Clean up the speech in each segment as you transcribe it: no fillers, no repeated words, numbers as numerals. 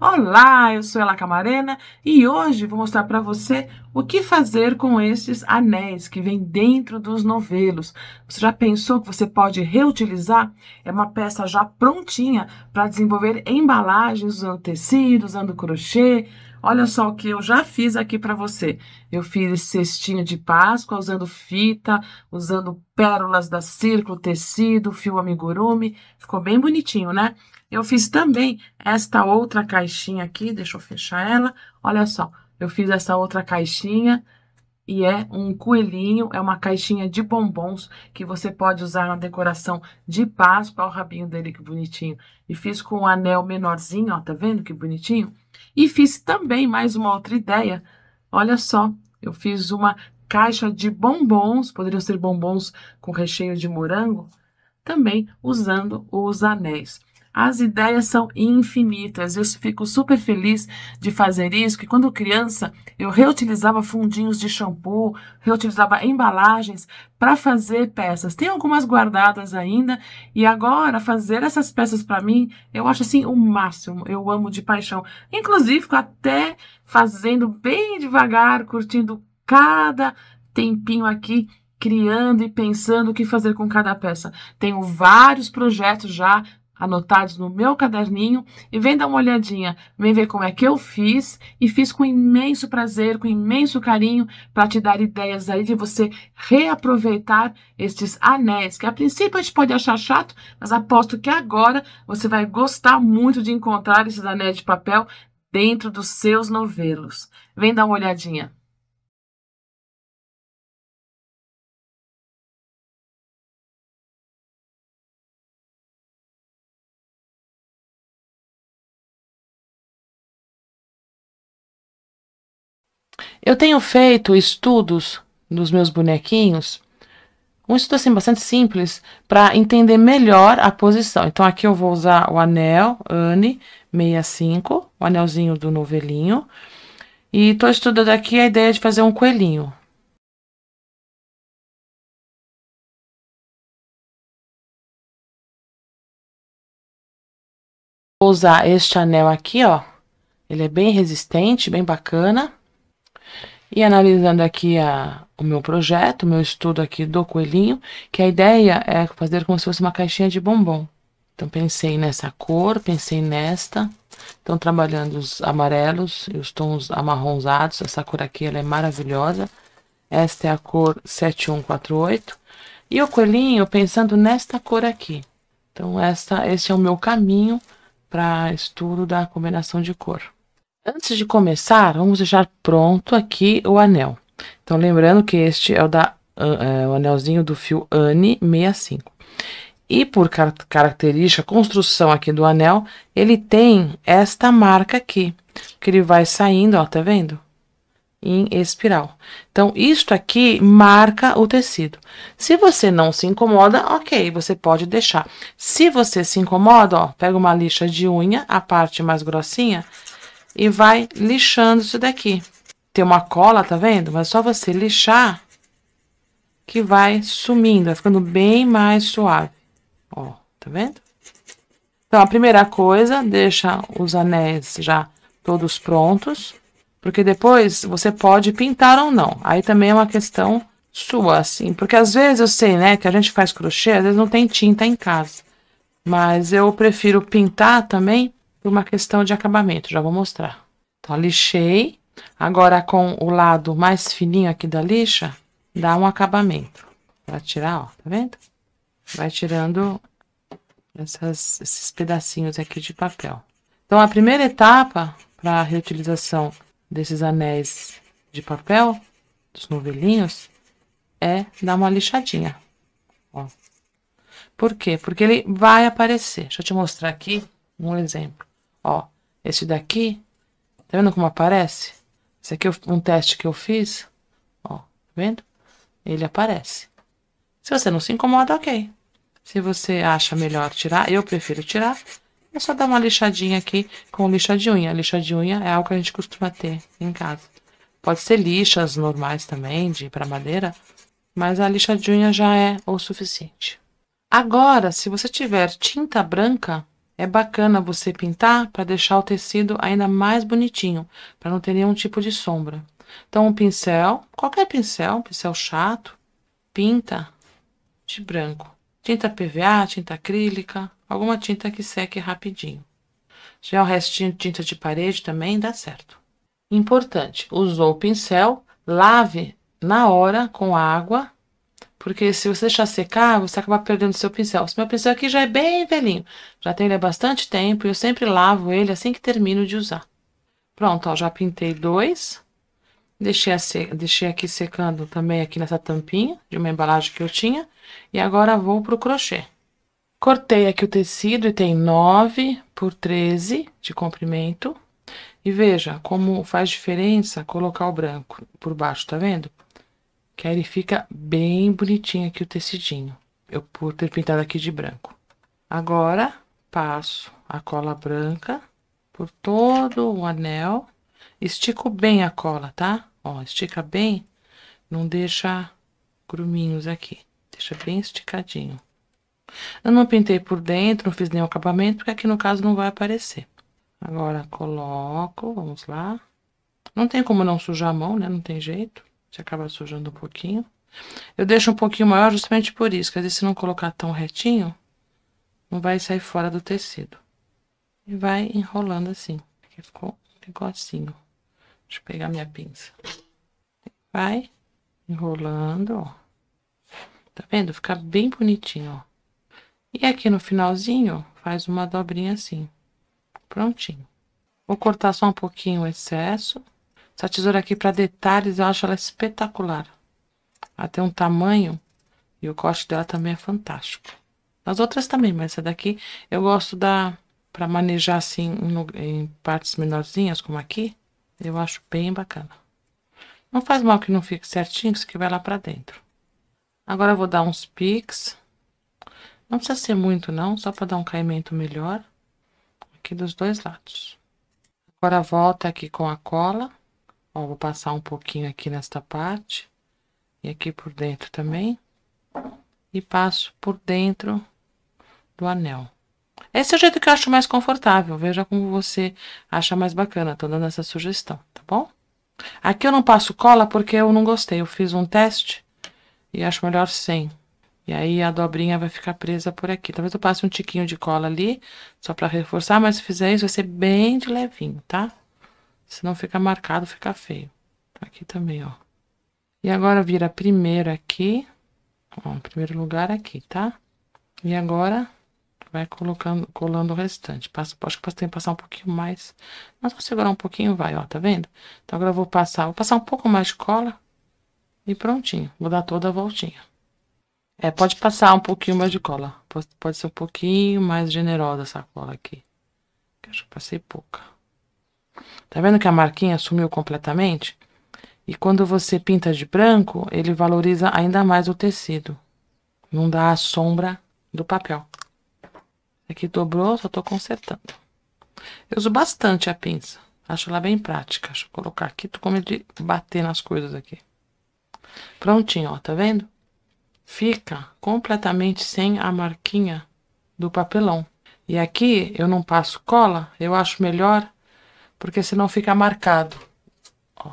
Olá, eu sou Ela Camarena e hoje vou mostrar para você o que fazer com esses anéis que vêm dentro dos novelos. Você já pensou que você pode reutilizar? É uma peça já prontinha para desenvolver embalagens usando tecido, usando crochê. Olha só o que eu já fiz aqui para você. Eu fiz cestinho de Páscoa usando fita, usando pérolas da Círculo, tecido, fio amigurumi. Ficou bem bonitinho, né? Eu fiz também esta outra caixinha aqui, deixa eu fechar ela. Olha só, eu fiz essa outra caixinha e é um coelhinho, é uma caixinha de bombons que você pode usar na decoração de Páscoa. Olha o rabinho dele, que bonitinho. E fiz com um anel menorzinho, ó, tá vendo que bonitinho? E fiz também mais uma outra ideia. Olha só, eu fiz uma caixa de bombons, poderiam ser bombons com recheio de morango, também usando os anéis. As ideias são infinitas. Eu fico super feliz de fazer isso, que quando criança eu reutilizava fundinhos de shampoo, reutilizava embalagens para fazer peças. Tem algumas guardadas ainda e agora fazer essas peças para mim, eu acho assim o máximo. Eu amo de paixão. Inclusive, fico até fazendo bem devagar, curtindo cada tempinho aqui, criando e pensando o que fazer com cada peça. Tenho vários projetos já anotados no meu caderninho e vem dar uma olhadinha, vem ver como é que eu fiz e fiz com imenso prazer, com imenso carinho para te dar ideias aí de você reaproveitar estes anéis, que a princípio a gente pode achar chato, mas aposto que agora você vai gostar muito de encontrar esses anéis de papel dentro dos seus novelos. Vem dar uma olhadinha. Eu tenho feito estudos dos meus bonequinhos, um estudo assim bastante simples, para entender melhor a posição. Então aqui eu vou usar o anel Anne 65, o anelzinho do novelinho, e estou estudando aqui a ideia de fazer um coelhinho. Vou usar este anel aqui, ó. Ele é bem resistente, bem bacana. E analisando aqui o meu projeto, o meu estudo aqui do coelhinho, que a ideia é fazer como se fosse uma caixinha de bombom. Então, pensei nessa cor, pensei nesta. Então, trabalhando os amarelos e os tons amarronzados. Essa cor aqui, ela é maravilhosa. Esta é a cor 7148. E o coelhinho, pensando nesta cor aqui. Então, esse é o meu caminho para estudo da combinação de cor. Antes de começar, vamos deixar pronto aqui o anel. Então, lembrando que este é o anelzinho do fio Anne 65. E por característica, construção aqui do anel, ele tem esta marca aqui, que ele vai saindo, ó, tá vendo? Em espiral. Então, isto aqui marca o tecido. Se você não se incomoda, ok, você pode deixar. Se você se incomoda, ó, pega uma lixa de unha, a parte mais grossinha, e vai lixando isso daqui. Tem uma cola, tá vendo? Mas só você lixar que vai sumindo, vai ficando bem mais suave. Ó, tá vendo? Então, a primeira coisa, deixa os anéis já todos prontos, porque depois você pode pintar ou não. Aí também é uma questão sua, assim, porque às vezes eu sei, né, que a gente faz crochê, às vezes não tem tinta em casa. Mas eu prefiro pintar também por uma questão de acabamento, já vou mostrar. Então, lixei. Agora, com o lado mais fininho aqui da lixa, dá um acabamento. Para tirar, ó, tá vendo? Vai tirando esses pedacinhos aqui de papel. Então, a primeira etapa para a reutilização desses anéis de papel, dos novelinhos, é dar uma lixadinha. Ó. Por quê? Porque ele vai aparecer. Deixa eu te mostrar aqui um exemplo. Ó, esse daqui, tá vendo como aparece? Esse aqui é um teste que eu fiz. Ó, tá vendo? Ele aparece. Se você não se incomoda, ok. Se você acha melhor tirar, eu prefiro tirar, é só dar uma lixadinha aqui com lixa de unha. Lixa de unha é algo que a gente costuma ter em casa. Pode ser lixas normais também, para madeira, mas a lixa de unha já é o suficiente. Agora, se você tiver tinta branca, É bacana você pintar para deixar o tecido ainda mais bonitinho, para não ter nenhum tipo de sombra. Então, um pincel, qualquer pincel, um pincel chato, pinta de branco. Tinta PVA, tinta acrílica, alguma tinta que seque rapidinho. Se tiver um restinho de tinta de parede também, dá certo. Importante, usou o pincel, lave na hora com água, porque se você deixar secar, você acaba perdendo seu pincel. Esse meu pincel aqui já é bem velhinho, já tem ele há bastante tempo e eu sempre lavo ele assim que termino de usar. Pronto, ó, já pintei 2. Deixei aqui secando também aqui nessa tampinha de uma embalagem que eu tinha. E agora vou pro crochê. Cortei aqui o tecido e tem 9 por 13 de comprimento. E veja como faz diferença colocar o branco por baixo, tá vendo? Que aí ele fica bem bonitinho aqui o tecidinho. Eu por ter pintado aqui de branco. Agora, passo a cola branca por todo o anel. Estico bem a cola, tá? Ó, estica bem, não deixa gruminhos aqui. Deixa bem esticadinho. Eu não pintei por dentro, não fiz nenhum acabamento, porque aqui no caso não vai aparecer. Agora, coloco, vamos lá. Não tem como não sujar a mão, né? Não tem jeito. Você acaba sujando um pouquinho. Eu deixo um pouquinho maior justamente por isso, que às vezes se não colocar tão retinho, não vai sair fora do tecido. E vai enrolando assim. Aqui ficou um negocinho. Deixa eu pegar minha pinça. Vai enrolando, ó. Tá vendo? Fica bem bonitinho, ó. E aqui no finalzinho, faz uma dobrinha assim. Prontinho. Vou cortar só um pouquinho o excesso. Essa tesoura aqui para detalhes, eu acho ela espetacular. Ela tem um tamanho e o corte dela também é fantástico. As outras também, mas essa daqui eu gosto para manejar assim em partes menorzinhas, como aqui. Eu acho bem bacana. Não faz mal que não fique certinho, que isso aqui vai lá pra dentro. Agora eu vou dar uns piques. Não precisa ser muito não, só para dar um caimento melhor. Aqui dos dois lados. Agora volta aqui com a cola. Ó, vou passar um pouquinho aqui nesta parte. E aqui por dentro também. E passo por dentro do anel. Esse é o jeito que eu acho mais confortável. Veja como você acha mais bacana. Tô dando essa sugestão, tá bom? Aqui eu não passo cola porque eu não gostei. Eu fiz um teste e acho melhor sem. E aí a dobrinha vai ficar presa por aqui. Talvez eu passe um tiquinho de cola ali, só pra reforçar, mas se fizer isso vai ser bem de levinho, tá? Senão fica marcado, fica feio. Aqui também, ó. E agora vira primeiro aqui. Ó, primeiro lugar aqui, tá? E agora vai colando o restante. Acho que tem que passar um pouquinho mais. Mas vou segurar um pouquinho, vai, ó, tá vendo? Então agora eu vou passar um pouco mais de cola e prontinho. Vou dar toda a voltinha. Pode passar um pouquinho mais de cola. Pode ser um pouquinho mais generosa essa cola aqui. Acho que passei pouca. Tá vendo que a marquinha sumiu completamente? E quando você pinta de branco, ele valoriza ainda mais o tecido. Não dá a sombra do papel. Aqui dobrou, só tô consertando. Eu uso bastante a pinça. Acho ela bem prática. Deixa eu colocar aqui, tô com medo de bater nas coisas aqui. Prontinho, ó, tá vendo? Fica completamente sem a marquinha do papelão. E aqui eu não passo cola, eu acho melhor, porque senão fica marcado. Ó,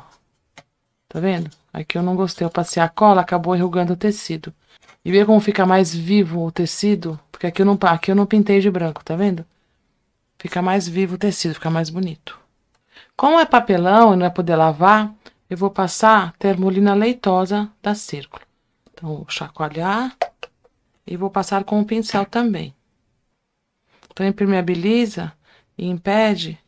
tá vendo? Aqui eu não gostei, eu passei a cola, acabou enrugando o tecido. E vê como fica mais vivo o tecido, porque aqui eu não pintei de branco, tá vendo? Fica mais vivo o tecido, fica mais bonito. Como é papelão e não vai poder lavar, eu vou passar termolina leitosa da Círculo. Então, vou chacoalhar e vou passar com o pincel também. Então, impermeabiliza e impede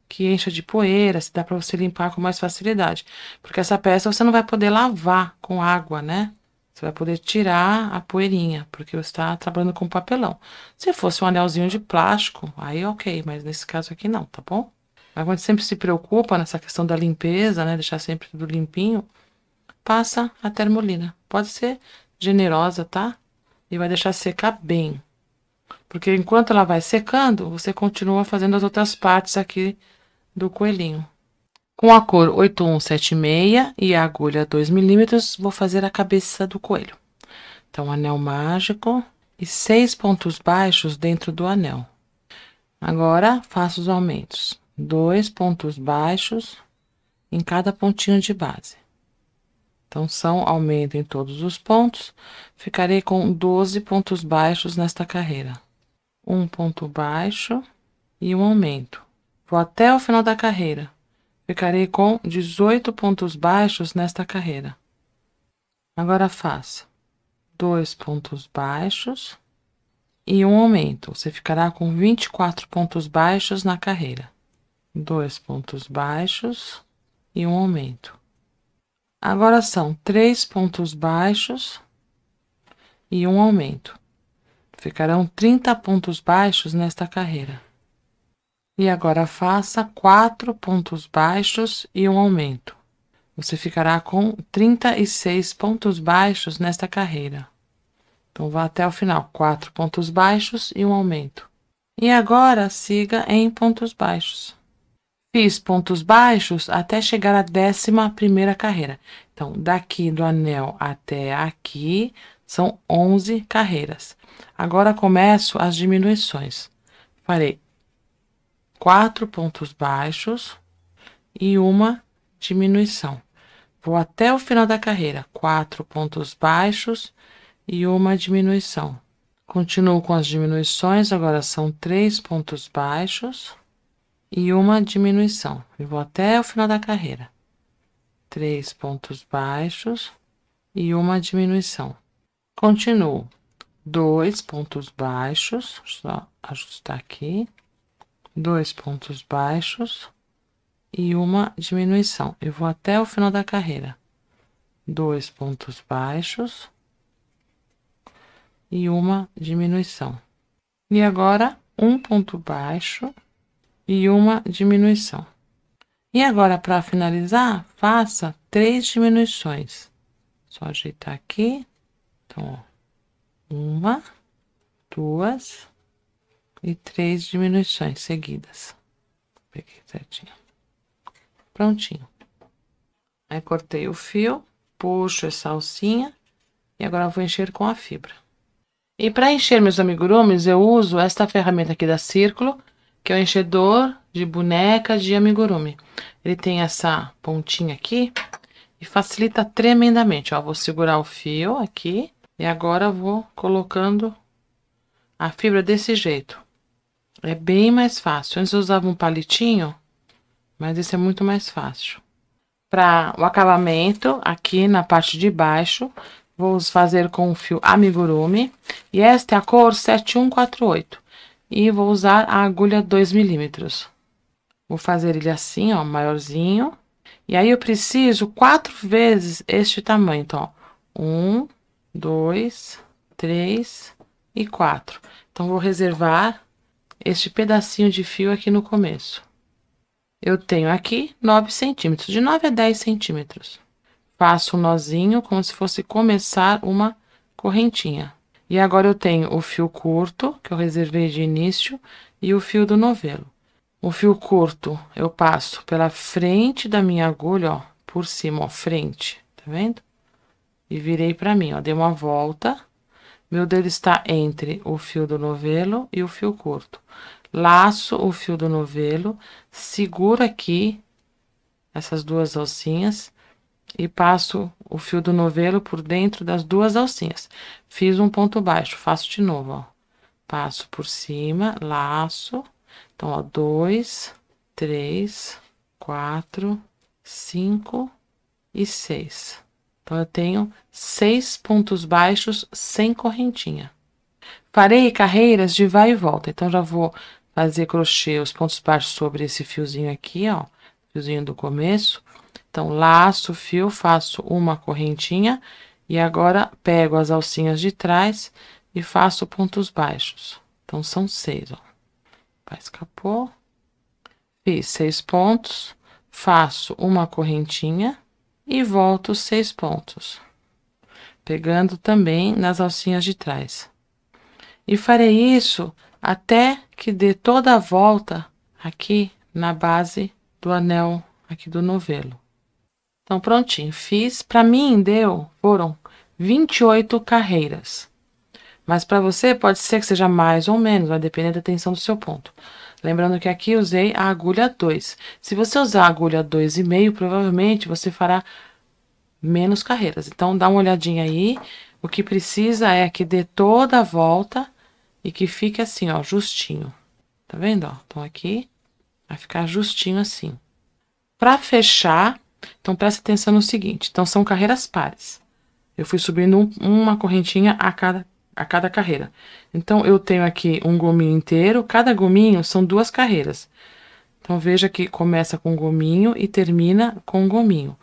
que encha de poeira, se dá para você limpar com mais facilidade. Porque essa peça você não vai poder lavar com água, né? Você vai poder tirar a poeirinha, porque você está trabalhando com papelão. Se fosse um anelzinho de plástico, aí ok, mas nesse caso aqui não, tá bom? Mas quando sempre se preocupa nessa questão da limpeza, né? Deixar sempre tudo limpinho, passa a termolina. Pode ser generosa, tá? E vai deixar secar bem. Porque enquanto ela vai secando, você continua fazendo as outras partes aqui do coelhinho. Com a cor 8176 e a agulha 2 milímetros, vou fazer a cabeça do coelho. Então, anel mágico e 6 pontos baixos dentro do anel. Agora, faço os aumentos. 2 pontos baixos em cada pontinho de base. Então, são aumento em todos os pontos. Ficarei com 12 pontos baixos nesta carreira. Um ponto baixo e um aumento. Vou até o final da carreira. Ficarei com 18 pontos baixos nesta carreira. Agora, faça 2 pontos baixos e um aumento. Você ficará com 24 pontos baixos na carreira. 2 pontos baixos e um aumento. Agora são 3 pontos baixos e um aumento. Ficarão 30 pontos baixos nesta carreira. E agora faça 4 pontos baixos e um aumento. Você ficará com 36 pontos baixos nesta carreira. Então, vá até o final. 4 pontos baixos e um aumento. E agora, siga em pontos baixos. Fiz pontos baixos até chegar à 11ª carreira. Então, daqui do anel até aqui, são 11 carreiras. Agora, começo as diminuições. Farei 4 pontos baixos e uma diminuição. Vou até o final da carreira. 4 pontos baixos e uma diminuição. Continuo com as diminuições, agora são 3 pontos baixos e uma diminuição. E vou até o final da carreira. 3 pontos baixos e uma diminuição. Continuo. 2 pontos baixos, só ajustar aqui. 2 pontos baixos e uma diminuição. Eu vou até o final da carreira. 2 pontos baixos e uma diminuição. E agora, um ponto baixo e uma diminuição. E agora, para finalizar, faça 3 diminuições. Só ajeitar aqui. Então, ó, 1, 2 e 3 diminuições seguidas. Peguei certinho. Prontinho. Aí, cortei o fio, puxo essa alcinha e agora vou encher com a fibra. E para encher meus amigurumis, eu uso esta ferramenta aqui da Círculo, que é o enchedor de boneca de amigurumi. Ele tem essa pontinha aqui e facilita tremendamente. Ó, vou segurar o fio aqui e agora vou colocando a fibra desse jeito. É bem mais fácil. Antes eu usava um palitinho, mas esse é muito mais fácil. Para o acabamento, aqui na parte de baixo, vou fazer com o fio amigurumi. E esta é a cor 7148. E vou usar a agulha 2 milímetros. Vou fazer ele assim, ó, maiorzinho. E aí, eu preciso 4 vezes este tamanho. Então, ó, 1, 2, 3 e 4. Então, vou reservar este pedacinho de fio aqui no começo. Eu tenho aqui 9 centímetros, de 9 a 10 centímetros. Faço um nozinho como se fosse começar uma correntinha. E agora eu tenho o fio curto, que eu reservei de início, e o fio do novelo. O fio curto eu passo pela frente da minha agulha, ó, por cima, ó, frente, tá vendo? E virei pra mim, ó, dei uma volta. Meu dedo está entre o fio do novelo e o fio curto. Laço o fio do novelo, seguro aqui essas duas alcinhas e passo o fio do novelo por dentro das duas alcinhas. Fiz um ponto baixo, faço de novo, ó. Passo por cima, laço. Então, ó, 2, 3, 4, 5 e 6. Então, eu tenho 6 pontos baixos sem correntinha. Farei carreiras de vai e volta. Então, já vou fazer crochê os pontos baixos sobre esse fiozinho aqui, ó. Fiozinho do começo. Então, laço o fio, faço uma correntinha. E agora, pego as alcinhas de trás e faço pontos baixos. Então, são 6, ó. Escapou. Fiz 6 pontos. Faço uma correntinha. E volto 6 pontos. Pegando também nas alcinhas de trás. E farei isso até que dê toda a volta aqui na base do anel aqui do novelo. Então, prontinho. Fiz. Para mim, foram 28 carreiras. Mas para você, pode ser que seja mais ou menos, vai depender da tensão do seu ponto. Lembrando que aqui usei a agulha 2. Se você usar a agulha 2,5, provavelmente você fará menos carreiras. Então, dá uma olhadinha aí. O que precisa é que dê toda a volta e que fique assim, ó, justinho. Tá vendo, ó? Então, aqui vai ficar justinho assim. Para fechar, então presta atenção no seguinte. Então, são carreiras pares. Eu fui subindo uma correntinha a cada carreira. Então, eu tenho aqui um gominho inteiro. Cada gominho são 2 carreiras. Então, veja que começa com gominho e termina com gominho.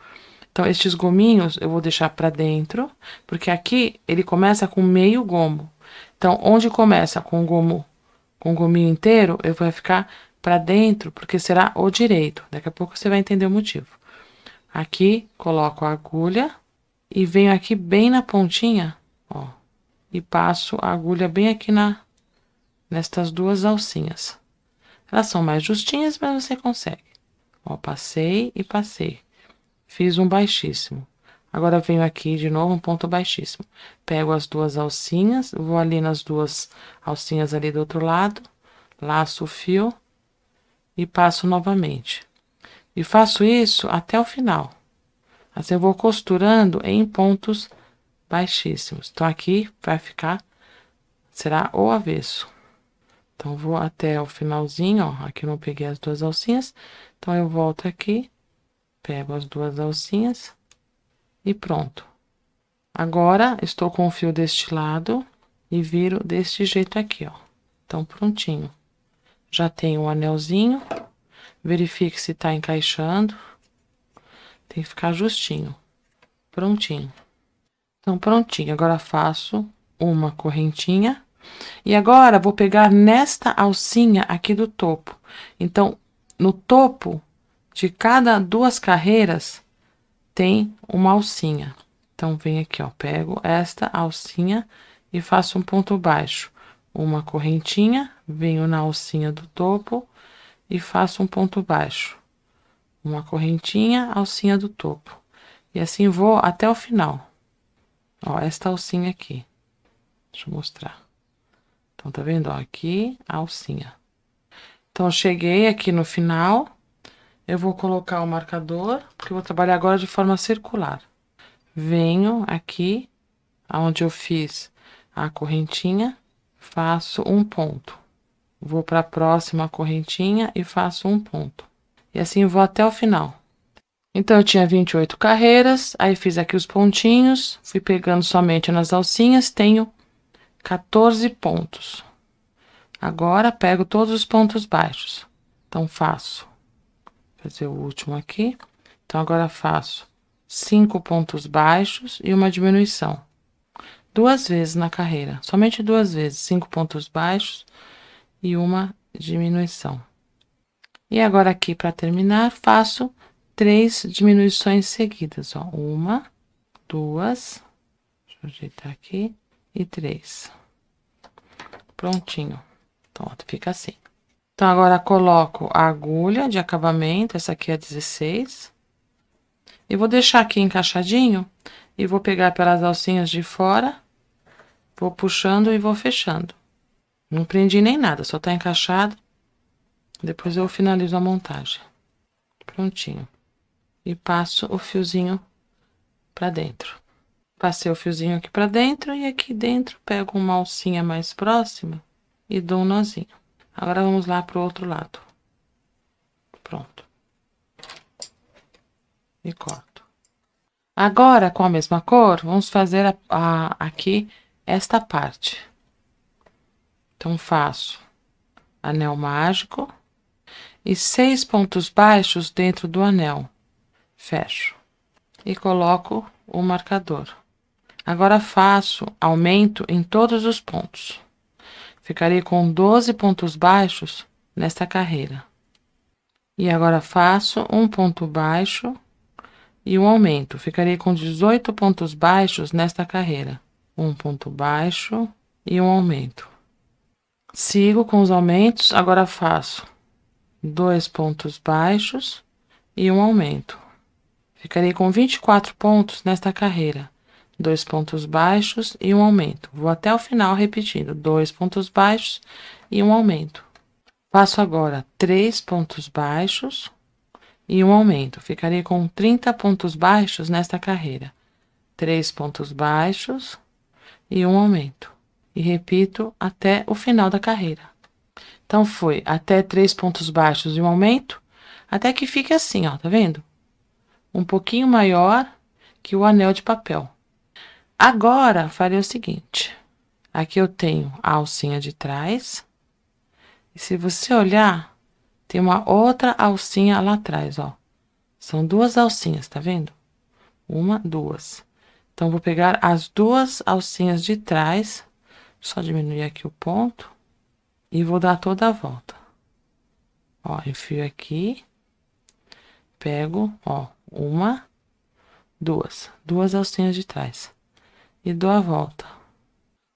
Então, estes gominhos eu vou deixar para dentro, porque aqui ele começa com meio gomo. Então, onde começa com o gominho inteiro, eu vou ficar para dentro, porque será o direito. Daqui a pouco você vai entender o motivo. Aqui, coloco a agulha e venho aqui bem na pontinha, ó, e passo a agulha bem aqui nestas 2 alcinhas. Elas são mais justinhas, mas você consegue. Ó, passei e passei. Fiz um baixíssimo. Agora, venho aqui de novo, um ponto baixíssimo. Pego as 2 alcinhas, vou ali nas 2 alcinhas ali do outro lado, laço o fio e passo novamente. E faço isso até o final. Assim, eu vou costurando em pontos baixíssimos. Então, aqui vai ficar, será o avesso. Então, vou até o finalzinho, ó. Aqui eu não peguei as 2 alcinhas. Então, eu volto aqui, pego as 2 alcinhas e pronto. Agora, estou com o fio deste lado e viro deste jeito aqui, ó. Então, prontinho. Já tenho o anelzinho. Verifique se tá encaixando. Tem que ficar justinho. Prontinho. Então, prontinho. Agora, faço uma correntinha. E agora, vou pegar nesta alcinha aqui do topo. Então, no topo de cada 2 carreiras, tem uma alcinha. Então, venho aqui, ó, pego esta alcinha e faço um ponto baixo. Uma correntinha, venho na alcinha do topo e faço um ponto baixo. Uma correntinha, alcinha do topo. E assim vou até o final. Ó, esta alcinha aqui. Deixa eu mostrar. Então, tá vendo? Ó, aqui, a alcinha. Então, eu cheguei aqui no final. Eu vou colocar o marcador, porque eu vou trabalhar agora de forma circular. Venho aqui, onde eu fiz a correntinha, faço um ponto. Vou para a próxima correntinha e faço um ponto. E assim vou até o final. Então, eu tinha 28 carreiras, aí fiz aqui os pontinhos, fui pegando somente nas alcinhas, tenho 14 pontos. Agora, pego todos os pontos baixos. Então, faço, fazer o último aqui. Então, agora faço 5 pontos baixos e uma diminuição. 2 vezes na carreira, somente 2 vezes, 5 pontos baixos e uma diminuição. E agora aqui, para terminar, faço 3 diminuições seguidas, ó. 1, 2, deixa eu ajeitar aqui, e 3. Prontinho. Então, ó, fica assim. Então, agora coloco a agulha de acabamento, essa aqui é 16. E vou deixar aqui encaixadinho e vou pegar pelas alcinhas de fora, vou puxando e vou fechando. Não prendi nem nada, só tá encaixado. Depois eu finalizo a montagem. Prontinho. E passo o fiozinho pra dentro. Passei o fiozinho aqui pra dentro e aqui dentro pego uma alcinha mais próxima e dou um nozinho. Agora vamos lá pro outro lado. Pronto. E corto. Agora, com a mesma cor, vamos fazer aqui esta parte. Então, faço anel mágico e 6 pontos baixos dentro do anel. Fecho. E coloco o marcador. Agora, faço aumento em todos os pontos. Ficarei com 12 pontos baixos nesta carreira. E agora, faço um ponto baixo e um aumento. Ficarei com 18 pontos baixos nesta carreira. Um ponto baixo e um aumento. Sigo com os aumentos. Agora, faço 2 pontos baixos e um aumento. Ficarei com 24 pontos nesta carreira. 2 pontos baixos e um aumento. Vou até o final repetindo. 2 pontos baixos e um aumento. Faço agora 3 pontos baixos e um aumento. Ficarei com 30 pontos baixos nesta carreira. 3 pontos baixos e um aumento. E repito até o final da carreira. Então, foi até 3 pontos baixos e um aumento, até que fique assim, ó, tá vendo? Um pouquinho maior que o anel de papel. Agora, farei o seguinte. Aqui eu tenho a alcinha de trás. E se você olhar, tem uma outra alcinha lá atrás, ó. São duas alcinhas, tá vendo? Uma, duas. Então, vou pegar as duas alcinhas de trás, só diminuir aqui o ponto, e vou dar toda a volta. Ó, enfio aqui, pego, ó, uma, duas alcinhas de trás, e dou a volta.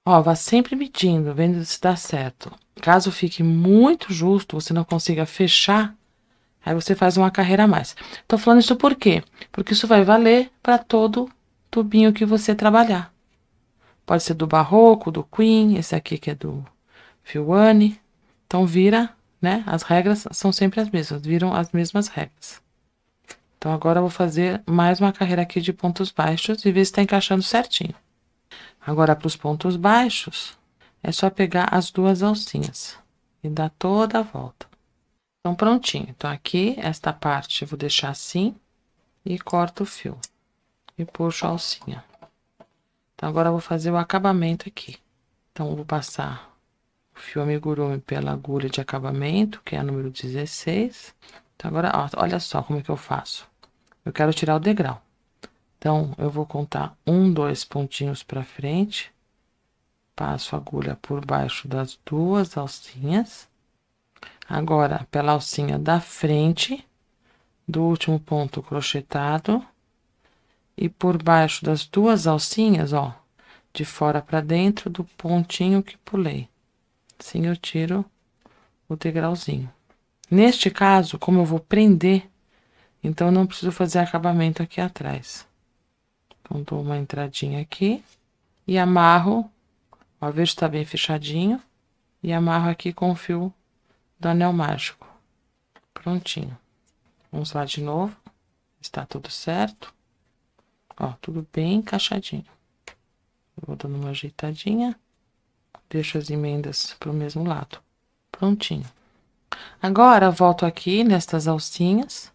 Ó, vá sempre medindo, vendo se dá certo. Caso fique muito justo, você não consiga fechar, aí você faz uma carreira a mais. Tô falando isso por quê? Porque isso vai valer para todo tubinho que você trabalhar. Pode ser do Barroco, do Queen, esse aqui que é do Filwane. Então, vira, né? As regras são sempre as mesmas, viram as mesmas regras. Então, agora eu vou fazer mais uma carreira aqui de pontos baixos e ver se está encaixando certinho. Agora, para os pontos baixos, é só pegar as duas alcinhas e dar toda a volta. Então, prontinho. Então, aqui, esta parte eu vou deixar assim e corto o fio. E puxo a alcinha. Então, agora eu vou fazer o acabamento aqui. Então, eu vou passar o fio amigurumi pela agulha de acabamento, que é a número 16. Então, agora, ó, olha só como é que eu faço. Eu quero tirar o degrau. Então, eu vou contar 1, 2 pontinhos para frente. Passo a agulha por baixo das duas alcinhas. Agora, pela alcinha da frente, do último ponto crochetado. E por baixo das duas alcinhas, ó, de fora para dentro do pontinho que pulei. Assim eu tiro o degrauzinho. Neste caso, como eu vou prender, então não preciso fazer acabamento aqui atrás. Então, dou uma entradinha aqui e amarro, ó, vejo que tá bem fechadinho, e amarro aqui com o fio do anel mágico. Prontinho. Vamos lá de novo. Está tudo certo. Ó, tudo bem encaixadinho. Vou dando uma ajeitadinha. Deixo as emendas pro mesmo lado. Prontinho. Agora, volto aqui nestas alcinhas.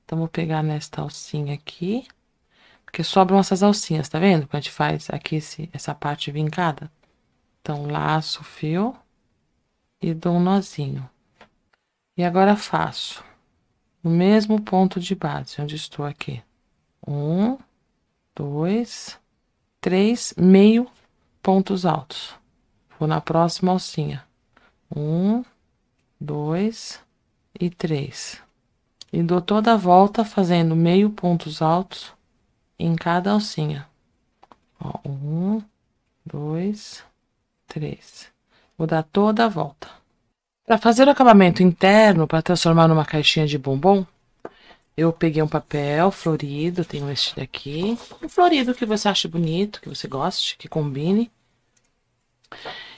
Então, vou pegar nesta alcinha aqui. Porque sobram essas alcinhas, tá vendo? Quando a gente faz aqui essa parte vincada. Então, laço o fio. E dou um nozinho. E agora faço o mesmo ponto de base, onde estou aqui. 1, 2, 3, meio pontos altos. Vou na próxima alcinha. 1, 2 e 3. E dou toda a volta fazendo meio pontos altos em cada alcinha. Ó, 1, 2, 3. Vou dar toda a volta. Para fazer o acabamento interno, para transformar numa caixinha de bombom, eu peguei um papel florido, tenho este daqui. Um florido que você ache bonito, que você goste, que combine.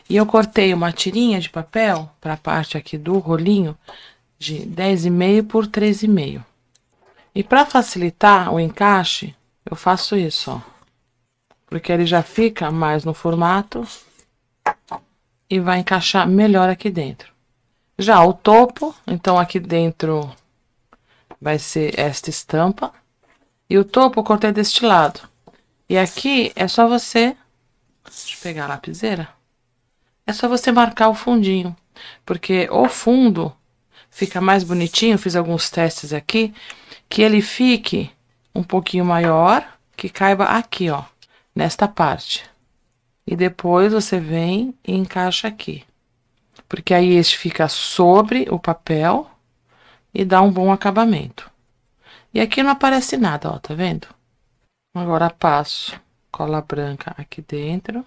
E eu cortei uma tirinha de papel para a parte aqui do rolinho de 10,5 por 3,5. E para facilitar o encaixe, eu faço isso, ó. Porque ele já fica mais no formato e vai encaixar melhor aqui dentro. Já o topo, então aqui dentro vai ser esta estampa. E o topo eu cortei deste lado. E aqui é só você... Deixa eu pegar a lapiseira. É só você marcar o fundinho. Porque o fundo fica mais bonitinho. Fiz alguns testes aqui. Que ele fique um pouquinho maior. Que caiba aqui, ó. Nesta parte. E depois você vem e encaixa aqui. Porque aí este fica sobre o papel e dá um bom acabamento. E aqui não aparece nada, ó, tá vendo? Agora passo cola branca aqui dentro,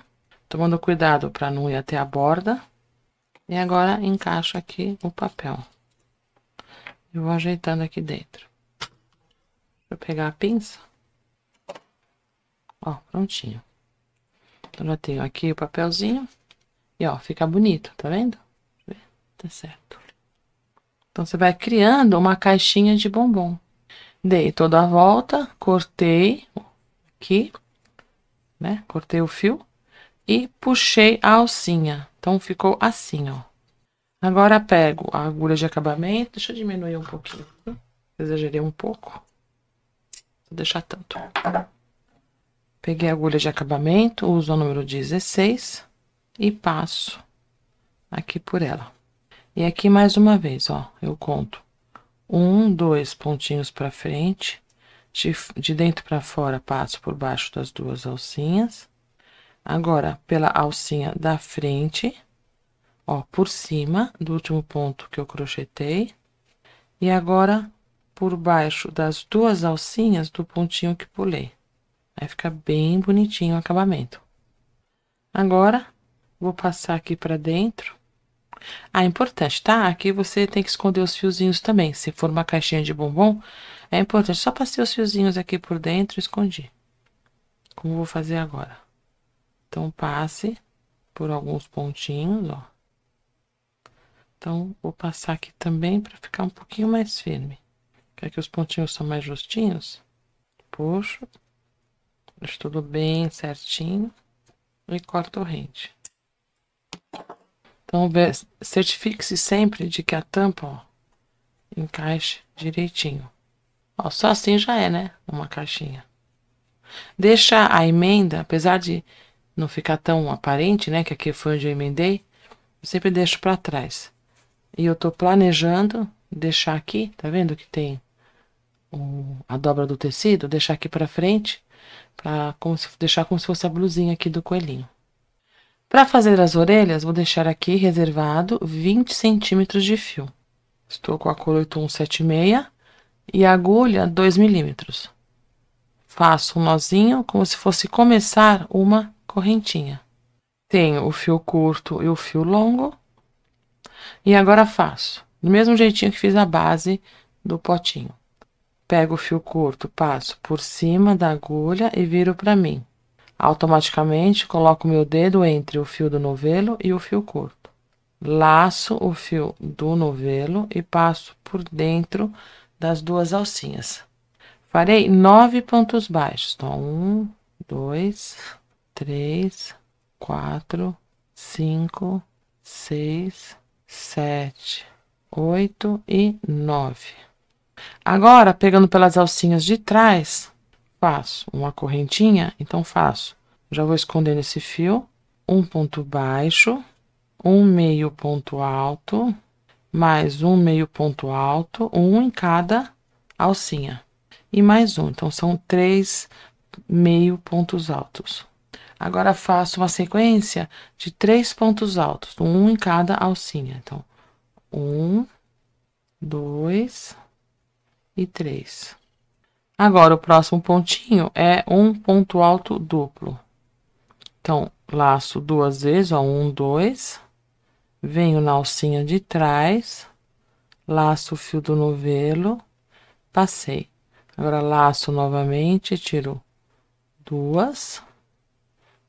tomando cuidado para não ir até a borda. E agora encaixo aqui o papel. E vou ajeitando aqui dentro. Vou pegar a pinça. Ó, prontinho. Então já tenho aqui o papelzinho. E ó, fica bonito, tá vendo? Tá certo. Então, você vai criando uma caixinha de bombom. Dei toda a volta, cortei aqui, né? Cortei o fio e puxei a alcinha. Então, ficou assim, ó. Agora, pego a agulha de acabamento. Deixa eu diminuir um pouquinho. Exagerei um pouco. Vou deixar tanto. Peguei a agulha de acabamento, uso o número 16 e passo aqui por ela. E aqui mais uma vez, ó, eu conto 1, 2 pontinhos para frente, de dentro para fora passo por baixo das duas alcinhas. Agora, pela alcinha da frente, ó, por cima do último ponto que eu crochetei. E agora, por baixo das duas alcinhas do pontinho que pulei. Vai ficar bem bonitinho o acabamento. Agora, vou passar aqui para dentro. Ah, importante, tá? Aqui você tem que esconder os fiozinhos também. Se for uma caixinha de bombom, é importante. Só passei os fiozinhos aqui por dentro e escondi. Como vou fazer agora. Então, passe por alguns pontinhos, ó. Então, vou passar aqui também para ficar um pouquinho mais firme. Quer que os pontinhos são mais justinhos? Puxo. Deixo tudo bem certinho. E corto o rente. Então, certifique-se sempre de que a tampa, ó, encaixe direitinho. Ó, só assim já é, né? Uma caixinha. Deixa a emenda, apesar de não ficar tão aparente, né? Que aqui foi onde eu emendei, eu sempre deixo para trás. E eu tô planejando deixar aqui, tá vendo que tem a dobra do tecido? Deixar aqui para frente, deixar como se fosse a blusinha aqui do coelhinho. Para fazer as orelhas, vou deixar aqui reservado 20 centímetros de fio. Estou com a cor 8176 e a agulha 2 milímetros. Faço um nozinho como se fosse começar uma correntinha. Tenho o fio curto e o fio longo. E agora faço do mesmo jeitinho que fiz a base do potinho. Pego o fio curto, passo por cima da agulha e viro para mim. Automaticamente coloco meu dedo entre o fio do novelo e o fio curto. Laço o fio do novelo e passo por dentro das duas alcinhas. Farei 9 pontos baixos. Então, 1, 2, 3, 4, 5, 6, 7, 8 e 9. Agora, pegando pelas alcinhas de trás, faço uma correntinha, então já vou escondendo esse fio, um ponto baixo, um meio ponto alto, mais um meio ponto alto, um em cada alcinha, e mais um, então são 3 meio pontos altos. Agora, faço uma sequência de 3 pontos altos, um em cada alcinha, então, 1, 2 e 3. Agora, o próximo pontinho é um ponto alto duplo. Então, laço 2 vezes, ó, 1, 2. Venho na alcinha de trás, laço o fio do novelo, passei. Agora, laço novamente, tiro 2,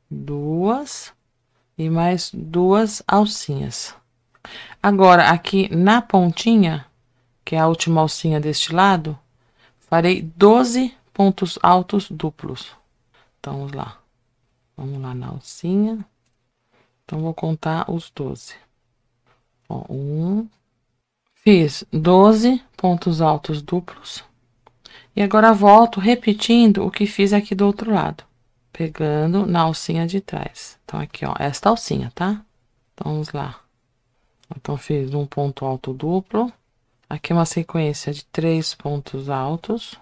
2 e mais 2 alcinhas. Agora, aqui na pontinha, que é a última alcinha deste lado, farei 12 pontos altos duplos. Então, vamos lá. Vamos lá na alcinha. Então, vou contar os 12. Ó, fiz 12 pontos altos duplos. E agora, volto repetindo o que fiz aqui do outro lado. Pegando na alcinha de trás. Então, aqui, ó, esta alcinha, tá? Então, vamos lá. Então, fiz um ponto alto duplo. Aqui uma sequência de 3 pontos altos.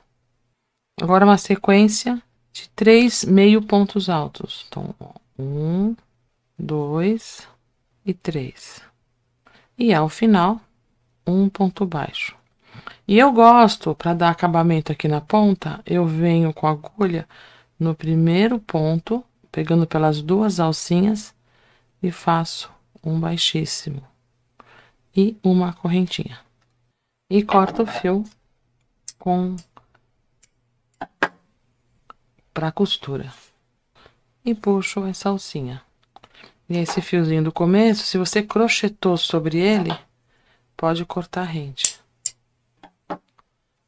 Agora, uma sequência de 3 meio pontos altos. Então, 1, 2 e 3. E ao final, um ponto baixo. E eu gosto, para dar acabamento aqui na ponta, eu venho com a agulha no primeiro ponto, pegando pelas duas alcinhas e faço um baixíssimo e uma correntinha. E corto o fio para costura. E puxo essa alcinha. E esse fiozinho do começo, se você crochetou sobre ele, pode cortar rente.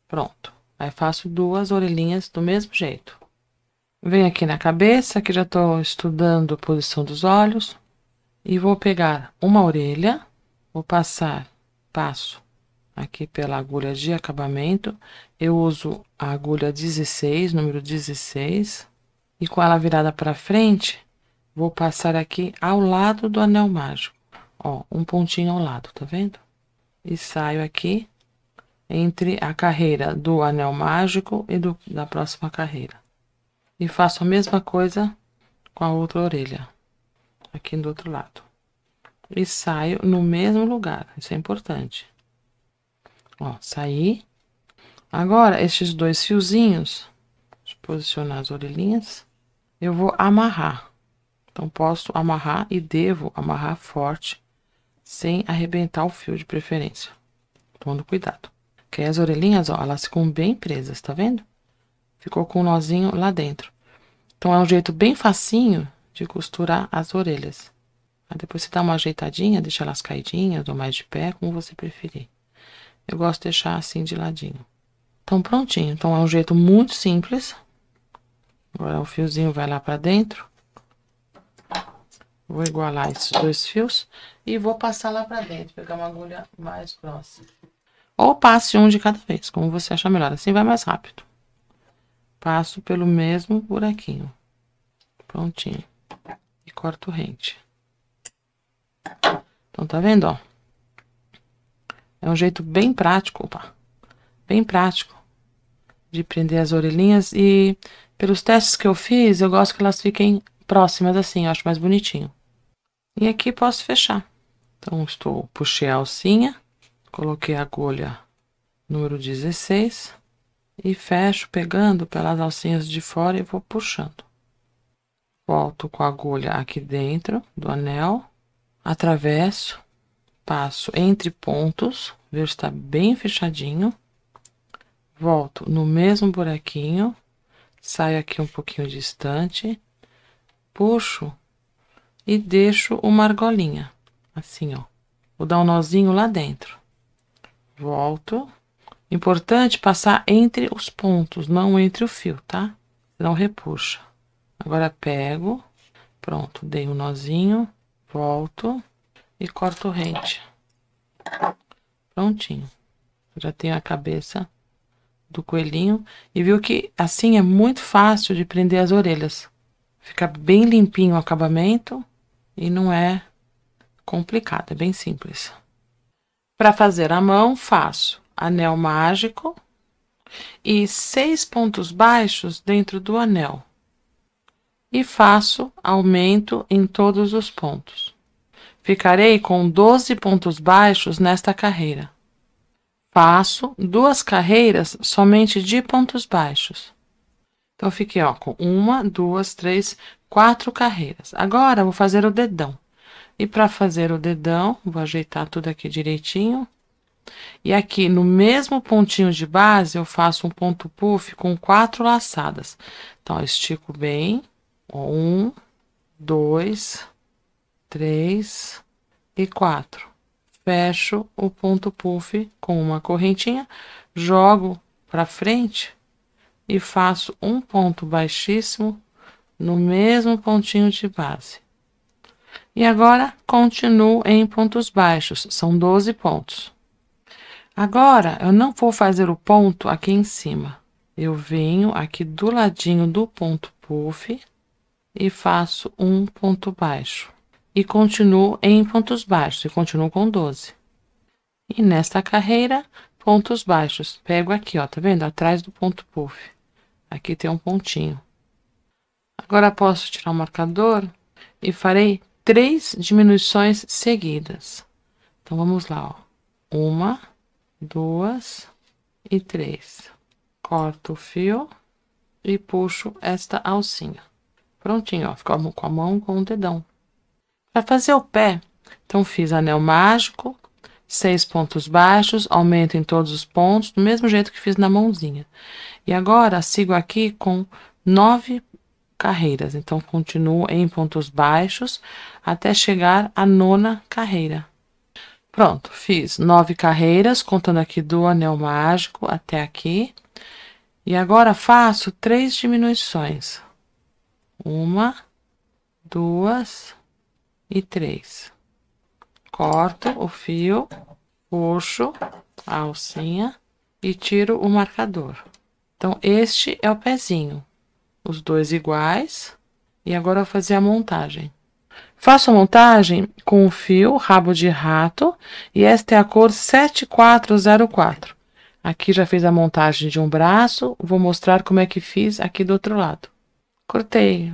Pronto. Aí faço 2 orelhinhas do mesmo jeito. Venho aqui na cabeça, que já tô estudando a posição dos olhos. E vou pegar uma orelha, vou passo aqui pela agulha de acabamento. Eu uso a agulha 16, número 16. E com ela virada para frente, vou passar aqui ao lado do anel mágico. Ó, um pontinho ao lado, tá vendo? E saio aqui entre a carreira do anel mágico e da próxima carreira. E faço a mesma coisa com a outra orelha, aqui do outro lado. E saio no mesmo lugar, isso é importante. Ó, saí. Agora, estes 2 fiozinhos, deixa eu posicionar as orelhinhas, eu vou amarrar. Então, posso amarrar e devo amarrar forte, sem arrebentar o fio de preferência. Tomando cuidado. Porque as orelhinhas, ó, elas ficam bem presas, tá vendo? Ficou com um nozinho lá dentro. Então, é um jeito bem facinho de costurar as orelhas. Aí depois você dá uma ajeitadinha, deixa elas caidinhas ou mais de pé, como você preferir. Eu gosto de deixar assim de ladinho. Então, prontinho. Então, é um jeito muito simples. Agora, o fiozinho vai lá pra dentro. Vou igualar esses 2 fios e vou passar lá pra dentro, pegar uma agulha mais grossa. Ou passe um de cada vez, como você achar melhor. Assim vai mais rápido. Passo pelo mesmo buraquinho. Prontinho. E corto rente. Então, tá vendo, ó? É um jeito bem prático, bem prático de prender as orelhinhas. E pelos testes que eu fiz, eu gosto que elas fiquem próximas assim, eu acho mais bonitinho. E aqui posso fechar. Então, puxei a alcinha, coloquei a agulha número 16 e fecho pegando pelas alcinhas de fora e vou puxando. Volto com a agulha aqui dentro do anel, atravesso, passo entre pontos, vejo se está bem fechadinho, volto no mesmo buraquinho, saio aqui um pouquinho distante, puxo e deixo uma argolinha, assim, ó. Vou dar um nozinho lá dentro. Volto. Importante passar entre os pontos, não entre o fio, tá? Senão repuxa. Agora pego, pronto, dei um nozinho, volto e corto rente. Prontinho. Já tenho a cabeça do coelhinho e viu que assim é muito fácil de prender as orelhas. Fica bem limpinho o acabamento e não é complicado, é bem simples. Para fazer a mão, faço anel mágico e 6 pontos baixos dentro do anel. E faço aumento em todos os pontos. Ficarei com 12 pontos baixos nesta carreira. Faço 2 carreiras somente de pontos baixos. Então, fiquei, ó, com 1, 2, 3, 4 carreiras. Agora, vou fazer o dedão. E para fazer o dedão, vou ajeitar tudo aqui direitinho. E aqui, no mesmo pontinho de base, eu faço um ponto puff com 4 laçadas. Então, eu estico bem. 1, 2, 3 e 4. Fecho o ponto puff com uma correntinha, jogo para frente e faço um ponto baixíssimo no mesmo pontinho de base. E agora, continuo em pontos baixos, são 12 pontos. Agora, eu não vou fazer o ponto aqui em cima. Eu venho aqui do ladinho do ponto puff e faço um ponto baixo. E continuo em pontos baixos, e continuo com 12. E nesta carreira, pontos baixos. Pego aqui, ó, tá vendo? Atrás do ponto puff. Aqui tem um pontinho. Agora, posso tirar o marcador e farei 3 diminuições seguidas. Então, vamos lá, ó. 1, 2 e 3. Corto o fio e puxo esta alcinha. Prontinho, ó, ficou com a mão com o dedão. Para fazer o pé, então fiz anel mágico, 6 pontos baixos, aumento em todos os pontos, do mesmo jeito que fiz na mãozinha. E agora, sigo aqui com 9 carreiras. Então, continuo em pontos baixos até chegar à 9ª carreira. Pronto, fiz 9 carreiras, contando aqui do anel mágico até aqui. E agora faço 3 diminuições. 1, 2 e 3. Corto o fio, puxo a alcinha e tiro o marcador. Então, este é o pezinho. Os dois iguais. E agora eu vou fazer a montagem. Faço a montagem com o fio rabo de rato e esta é a cor 7404. Aqui já fiz a montagem de um braço, vou mostrar como é que fiz aqui do outro lado. Cortei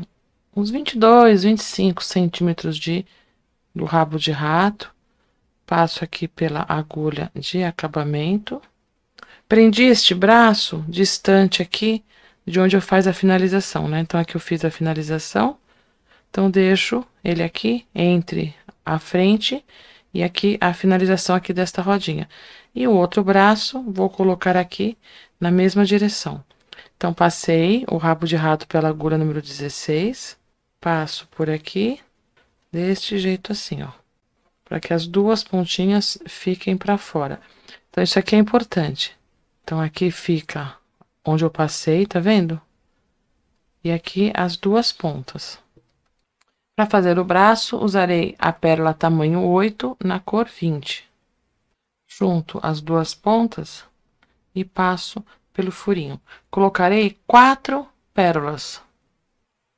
uns 22, 25 centímetros do rabo de rato, passo aqui pela agulha de acabamento. Prendi este braço distante aqui de onde eu faço a finalização, né? Então, aqui eu fiz a finalização. Então, deixo ele aqui entre a frente e aqui a finalização aqui desta rodinha. E o outro braço, vou colocar aqui na mesma direção. Então, passei o rabo de rato pela agulha número 16. Passo por aqui, deste jeito assim, ó. Para que as duas pontinhas fiquem para fora. Então, isso aqui é importante. Então, aqui fica onde eu passei, tá vendo? E aqui as duas pontas. Para fazer o braço, usarei a pérola tamanho 8 na cor 20. Junto as duas pontas e passo pelo furinho. Colocarei 4 pérolas.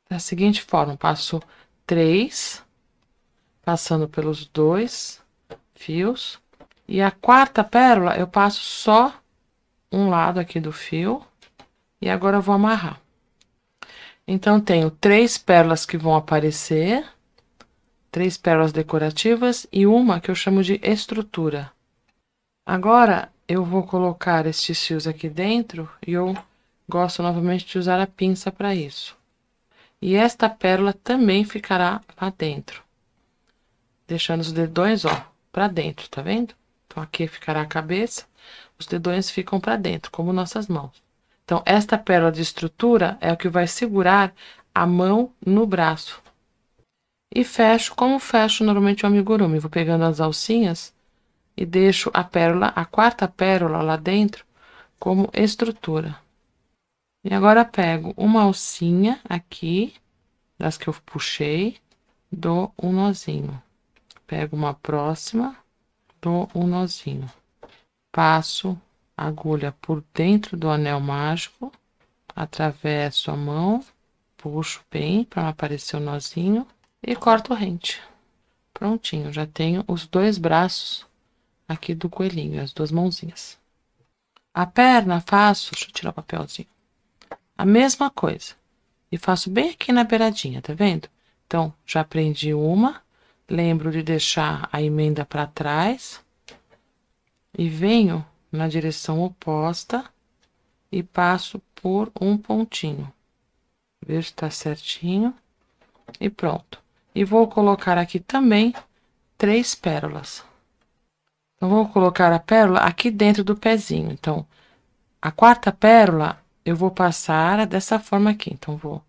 Da seguinte forma, passo 3, passando pelos 2 fios. E a quarta pérola, eu passo só um lado aqui do fio. E agora eu vou amarrar. Então, tenho 3 pérolas que vão aparecer, 3 pérolas decorativas e uma que eu chamo de estrutura. Agora, eu vou colocar estes fios aqui dentro e eu gosto novamente de usar a pinça para isso. E esta pérola também ficará lá dentro, deixando os dedões, ó, para dentro, tá vendo? Então, aqui ficará a cabeça, os dedões ficam para dentro, como nossas mãos. Então, esta pérola de estrutura é o que vai segurar a mão no braço. E fecho como fecho normalmente o amigurumi. Vou pegando as alcinhas e deixo a pérola, a quarta pérola lá dentro, como estrutura. E agora pego uma alcinha aqui, das que eu puxei, dou um nozinho. Pego uma próxima, dou um nozinho. Passo a agulha por dentro do anel mágico, atravesso a mão, puxo bem para não aparecer o nozinho e corto rente. Prontinho, já tenho os 2 braços aqui do coelhinho, as 2 mãozinhas. A perna faço, deixa eu tirar o papelzinho, a mesma coisa. E faço bem aqui na beiradinha, tá vendo? Então, já prendi uma, lembro de deixar a emenda para trás e venho na direção oposta e passo por um pontinho. Vejo se tá certinho e pronto. E vou colocar aqui também 3 pérolas. Então, vou colocar a pérola aqui dentro do pezinho. Então, a quarta pérola eu vou passar dessa forma aqui. Então, vou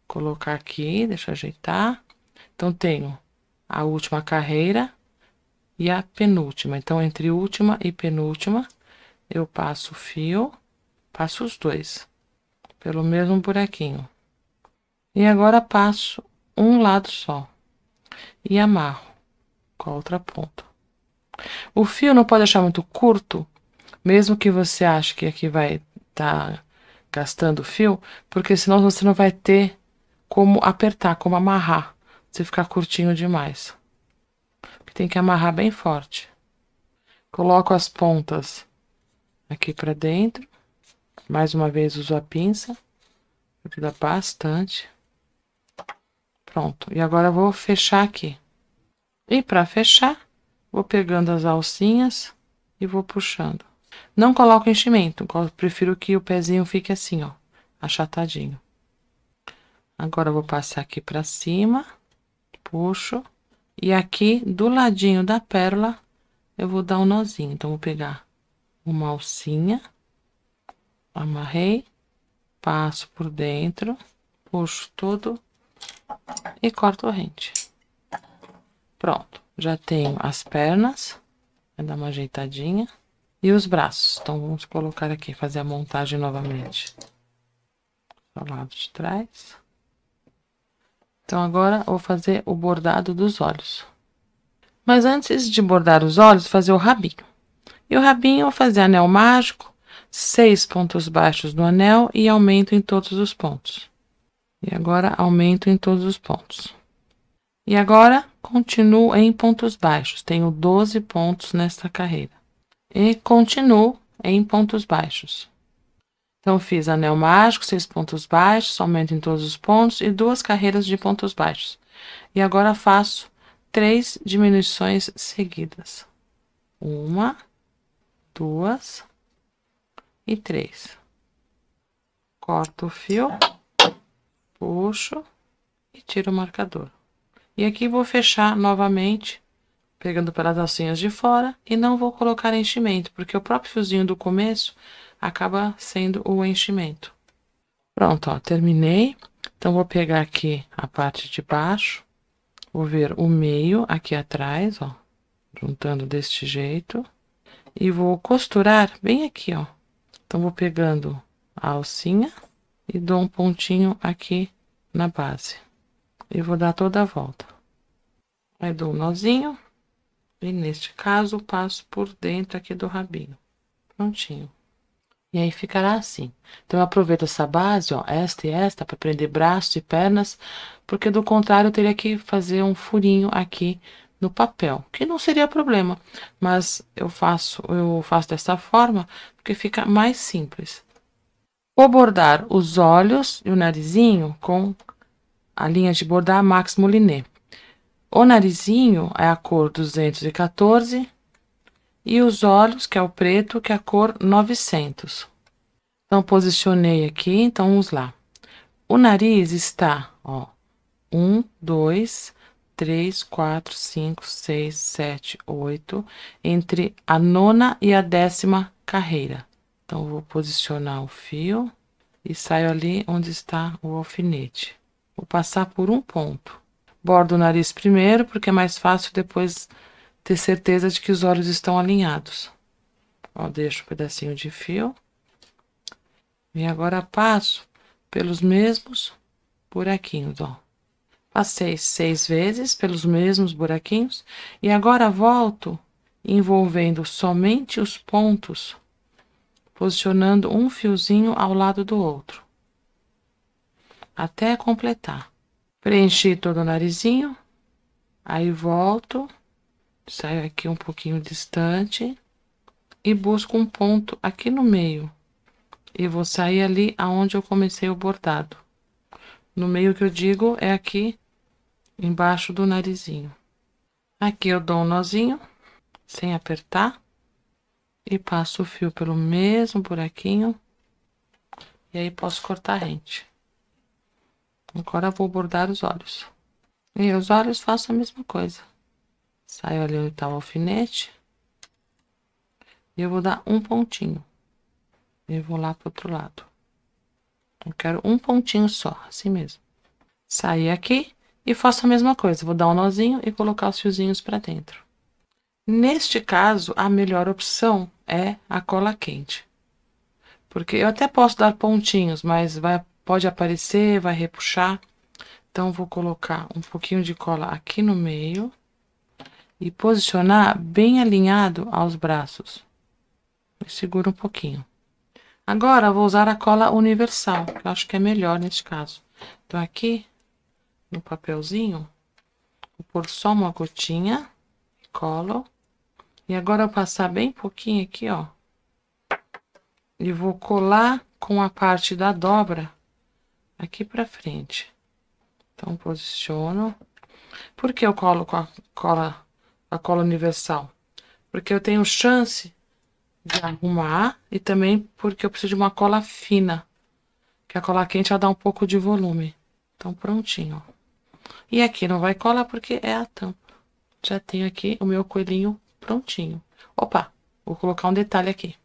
colocar aqui, deixa eu ajeitar. Então, tenho a última carreira e a penúltima. Então, entre última e penúltima, eu passo o fio, passo os 2 pelo mesmo buraquinho. E agora passo um lado só e amarro com a outra ponta. O fio não pode deixar muito curto, mesmo que você ache que aqui vai estar gastando fio, porque senão você não vai ter como apertar, como amarrar, se ficar curtinho demais. Tem que amarrar bem forte. Coloco as pontas aqui para dentro. Mais uma vez uso a pinça, ajuda bastante. Pronto, e agora eu vou fechar aqui. E para fechar, vou pegando as alcinhas e vou puxando. Não coloco enchimento, prefiro que o pezinho fique assim, ó, achatadinho. Agora eu vou passar aqui para cima, puxo, e aqui do ladinho da pérola eu vou dar um nozinho. Então, vou pegar uma alcinha, amarrei, passo por dentro, puxo todo e corto a rente. Pronto, já tenho as pernas Vai dar uma ajeitadinha. E os braços. Então, vamos colocar aqui, fazer a montagem novamente. Do lado de trás. Então, agora, eu vou fazer o bordado dos olhos. Mas antes de bordar os olhos, fazer o rabinho. E o rabinho, eu vou fazer anel mágico, 6 pontos baixos no anel e aumento em todos os pontos. E agora, aumento em todos os pontos. E agora, continuo em pontos baixos. Tenho 12 pontos nesta carreira. E continuo em pontos baixos. Então, fiz anel mágico, 6 pontos baixos, aumento em todos os pontos e 2 carreiras de pontos baixos. E agora faço 3 diminuições seguidas. 1, 2 e 3. Corto o fio, puxo e tiro o marcador. E aqui vou fechar novamente, pegando pelas alcinhas de fora, e não vou colocar enchimento, porque o próprio fiozinho do começo acaba sendo o enchimento. Pronto, ó, terminei. Então, vou pegar aqui a parte de baixo, vou ver o meio aqui atrás, ó, juntando deste jeito, e vou costurar bem aqui, ó. Então, vou pegando a alcinha e dou um pontinho aqui na base. E vou dar toda a volta. Aí, dou um nozinho. E, neste caso, passo por dentro aqui do rabinho. Prontinho. E aí, ficará assim. Então, eu aproveito essa base, ó, esta e esta, para prender braços e pernas, porque, do contrário, eu teria que fazer um furinho aqui no papel, que não seria problema, mas eu faço dessa forma, porque fica mais simples. Vou bordar os olhos e o narizinho com a linha de bordar Max Moliné. O narizinho é a cor 214 e os olhos, que é o preto, que é a cor 900. Então, posicionei aqui, então vamos lá. O nariz está, ó, 1, 2, 3, 4, 5, 6, 7, 8, entre a 9ª e a 10ª carreira. Então, vou posicionar o fio e saio ali onde está o alfinete. Vou passar por um ponto. Bordo o nariz primeiro, porque é mais fácil depois ter certeza de que os olhos estão alinhados. Ó, deixo um pedacinho de fio. E agora passo pelos mesmos buraquinhos, ó. Passei 6 vezes pelos mesmos buraquinhos e agora volto envolvendo somente os pontos, posicionando um fiozinho ao lado do outro, até completar. Preenchi todo o narizinho, aí volto, saio aqui um pouquinho distante e busco um ponto aqui no meio. E vou sair ali aonde eu comecei o bordado. No meio que eu digo é aqui embaixo do narizinho. Aqui eu dou um nozinho, sem apertar, e passo o fio pelo mesmo buraquinho, e aí posso cortar rente. Agora vou bordar os olhos. E os olhos faço a mesma coisa. Saio ali onde tá o alfinete, e eu vou dar um pontinho. E vou lá pro outro lado. Eu quero um pontinho só, assim mesmo. Sair aqui e faço a mesma coisa. Vou dar um nozinho e colocar os fiozinhos para dentro. Neste caso, a melhor opção é a cola quente. Porque eu até posso dar pontinhos, mas pode aparecer, vai repuxar. Então, vou colocar um pouquinho de cola aqui no meio e posicionar bem alinhado aos braços. E segura um pouquinho. Agora, vou usar a cola universal, que eu acho que é melhor neste caso. Então, aqui, no papelzinho, vou pôr só uma gotinha, colo. E agora, eu vou passar bem pouquinho aqui, ó. E vou colar com a parte da dobra aqui pra frente. Então, posiciono. Por que eu colo com a cola universal? Porque eu tenho chance de arrumar e também porque eu preciso de uma cola fina, que a cola quente ela dá um pouco de volume. Então, prontinho. E aqui não vai colar porque é a tampa. Já tenho aqui o meu coelhinho prontinho. Opa, vou colocar um detalhe aqui.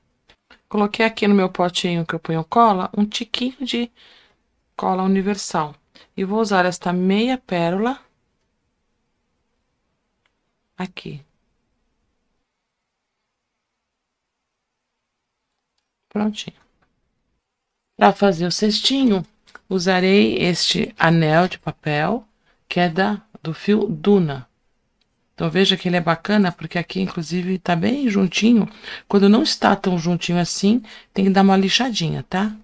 Coloquei aqui no meu potinho que eu ponho cola, um tiquinho de cola universal. E vou usar esta meia pérola aqui. Prontinho. Para fazer o cestinho, usarei este anel de papel, que é do fio Duna. Então, veja que ele é bacana, porque aqui, inclusive, tá bem juntinho. Quando não está tão juntinho assim, tem que dar uma lixadinha, tá?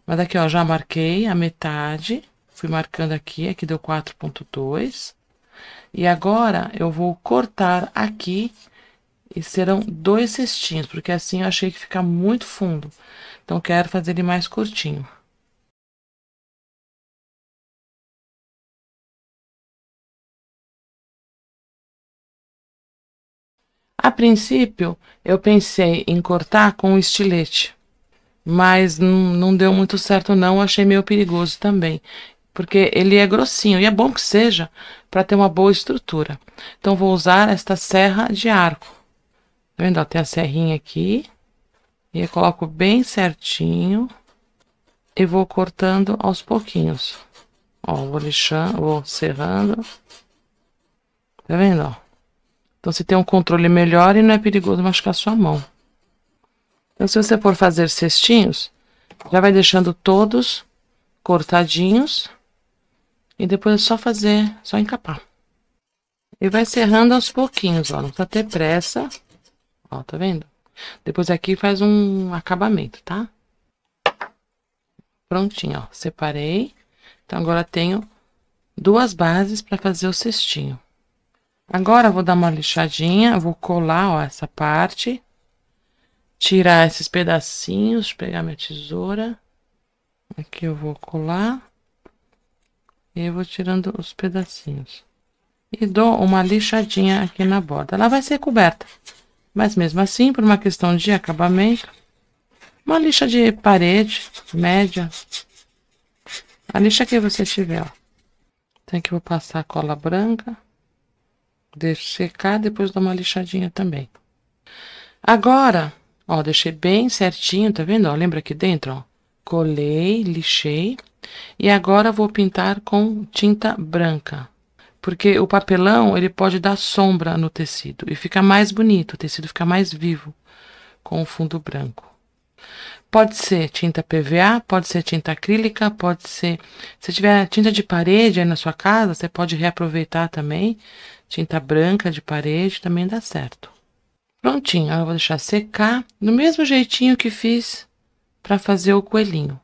Mas aqui, ó, já marquei a metade. Fui marcando aqui deu 4,2. E agora, eu vou cortar aqui e serão 2 cestinhos, porque assim eu achei que fica muito fundo. Então, quero fazer ele mais curtinho. A princípio, eu pensei em cortar com um estilete, mas não deu muito certo não, achei meio perigoso também, porque ele é grossinho e é bom que seja para ter uma boa estrutura. Então, vou usar esta serra de arco. Tá vendo? Ó, tem a serrinha aqui e eu coloco bem certinho e vou cortando aos pouquinhos. Ó, vou lixando, vou serrando. Tá vendo, ó? Então, você tem um controle melhor e não é perigoso machucar sua mão. Então, se você for fazer cestinhos, já vai deixando todos cortadinhos. E depois é só fazer, só encapar. E vai serrando aos pouquinhos, ó. Não precisa ter pressa. Ó, tá vendo? Depois aqui faz um acabamento, tá? Prontinho, ó. Separei. Então, agora tenho 2 bases para fazer o cestinho. Agora, eu vou dar uma lixadinha, vou colar, ó, essa parte. Tirar esses pedacinhos, pegar minha tesoura. Aqui eu vou colar. E eu vou tirando os pedacinhos. E dou uma lixadinha aqui na borda. Ela vai ser coberta. Mas mesmo assim, por uma questão de acabamento, uma lixa de parede, média. A lixa que você tiver, ó. Então aqui eu vou passar a cola branca. Deixo secar, depois dou uma lixadinha também. Agora, ó, deixei bem certinho, tá vendo? Ó, lembra aqui dentro, ó? Colei, lixei. E agora vou pintar com tinta branca. Porque o papelão, ele pode dar sombra no tecido. E fica mais bonito, o tecido fica mais vivo com o fundo branco. Pode ser tinta PVA, pode ser tinta acrílica, pode ser... Se tiver tinta de parede aí na sua casa, você pode reaproveitar também. Tinta branca de parede também dá certo. Prontinho, agora eu vou deixar secar do mesmo jeitinho que fiz para fazer o coelhinho.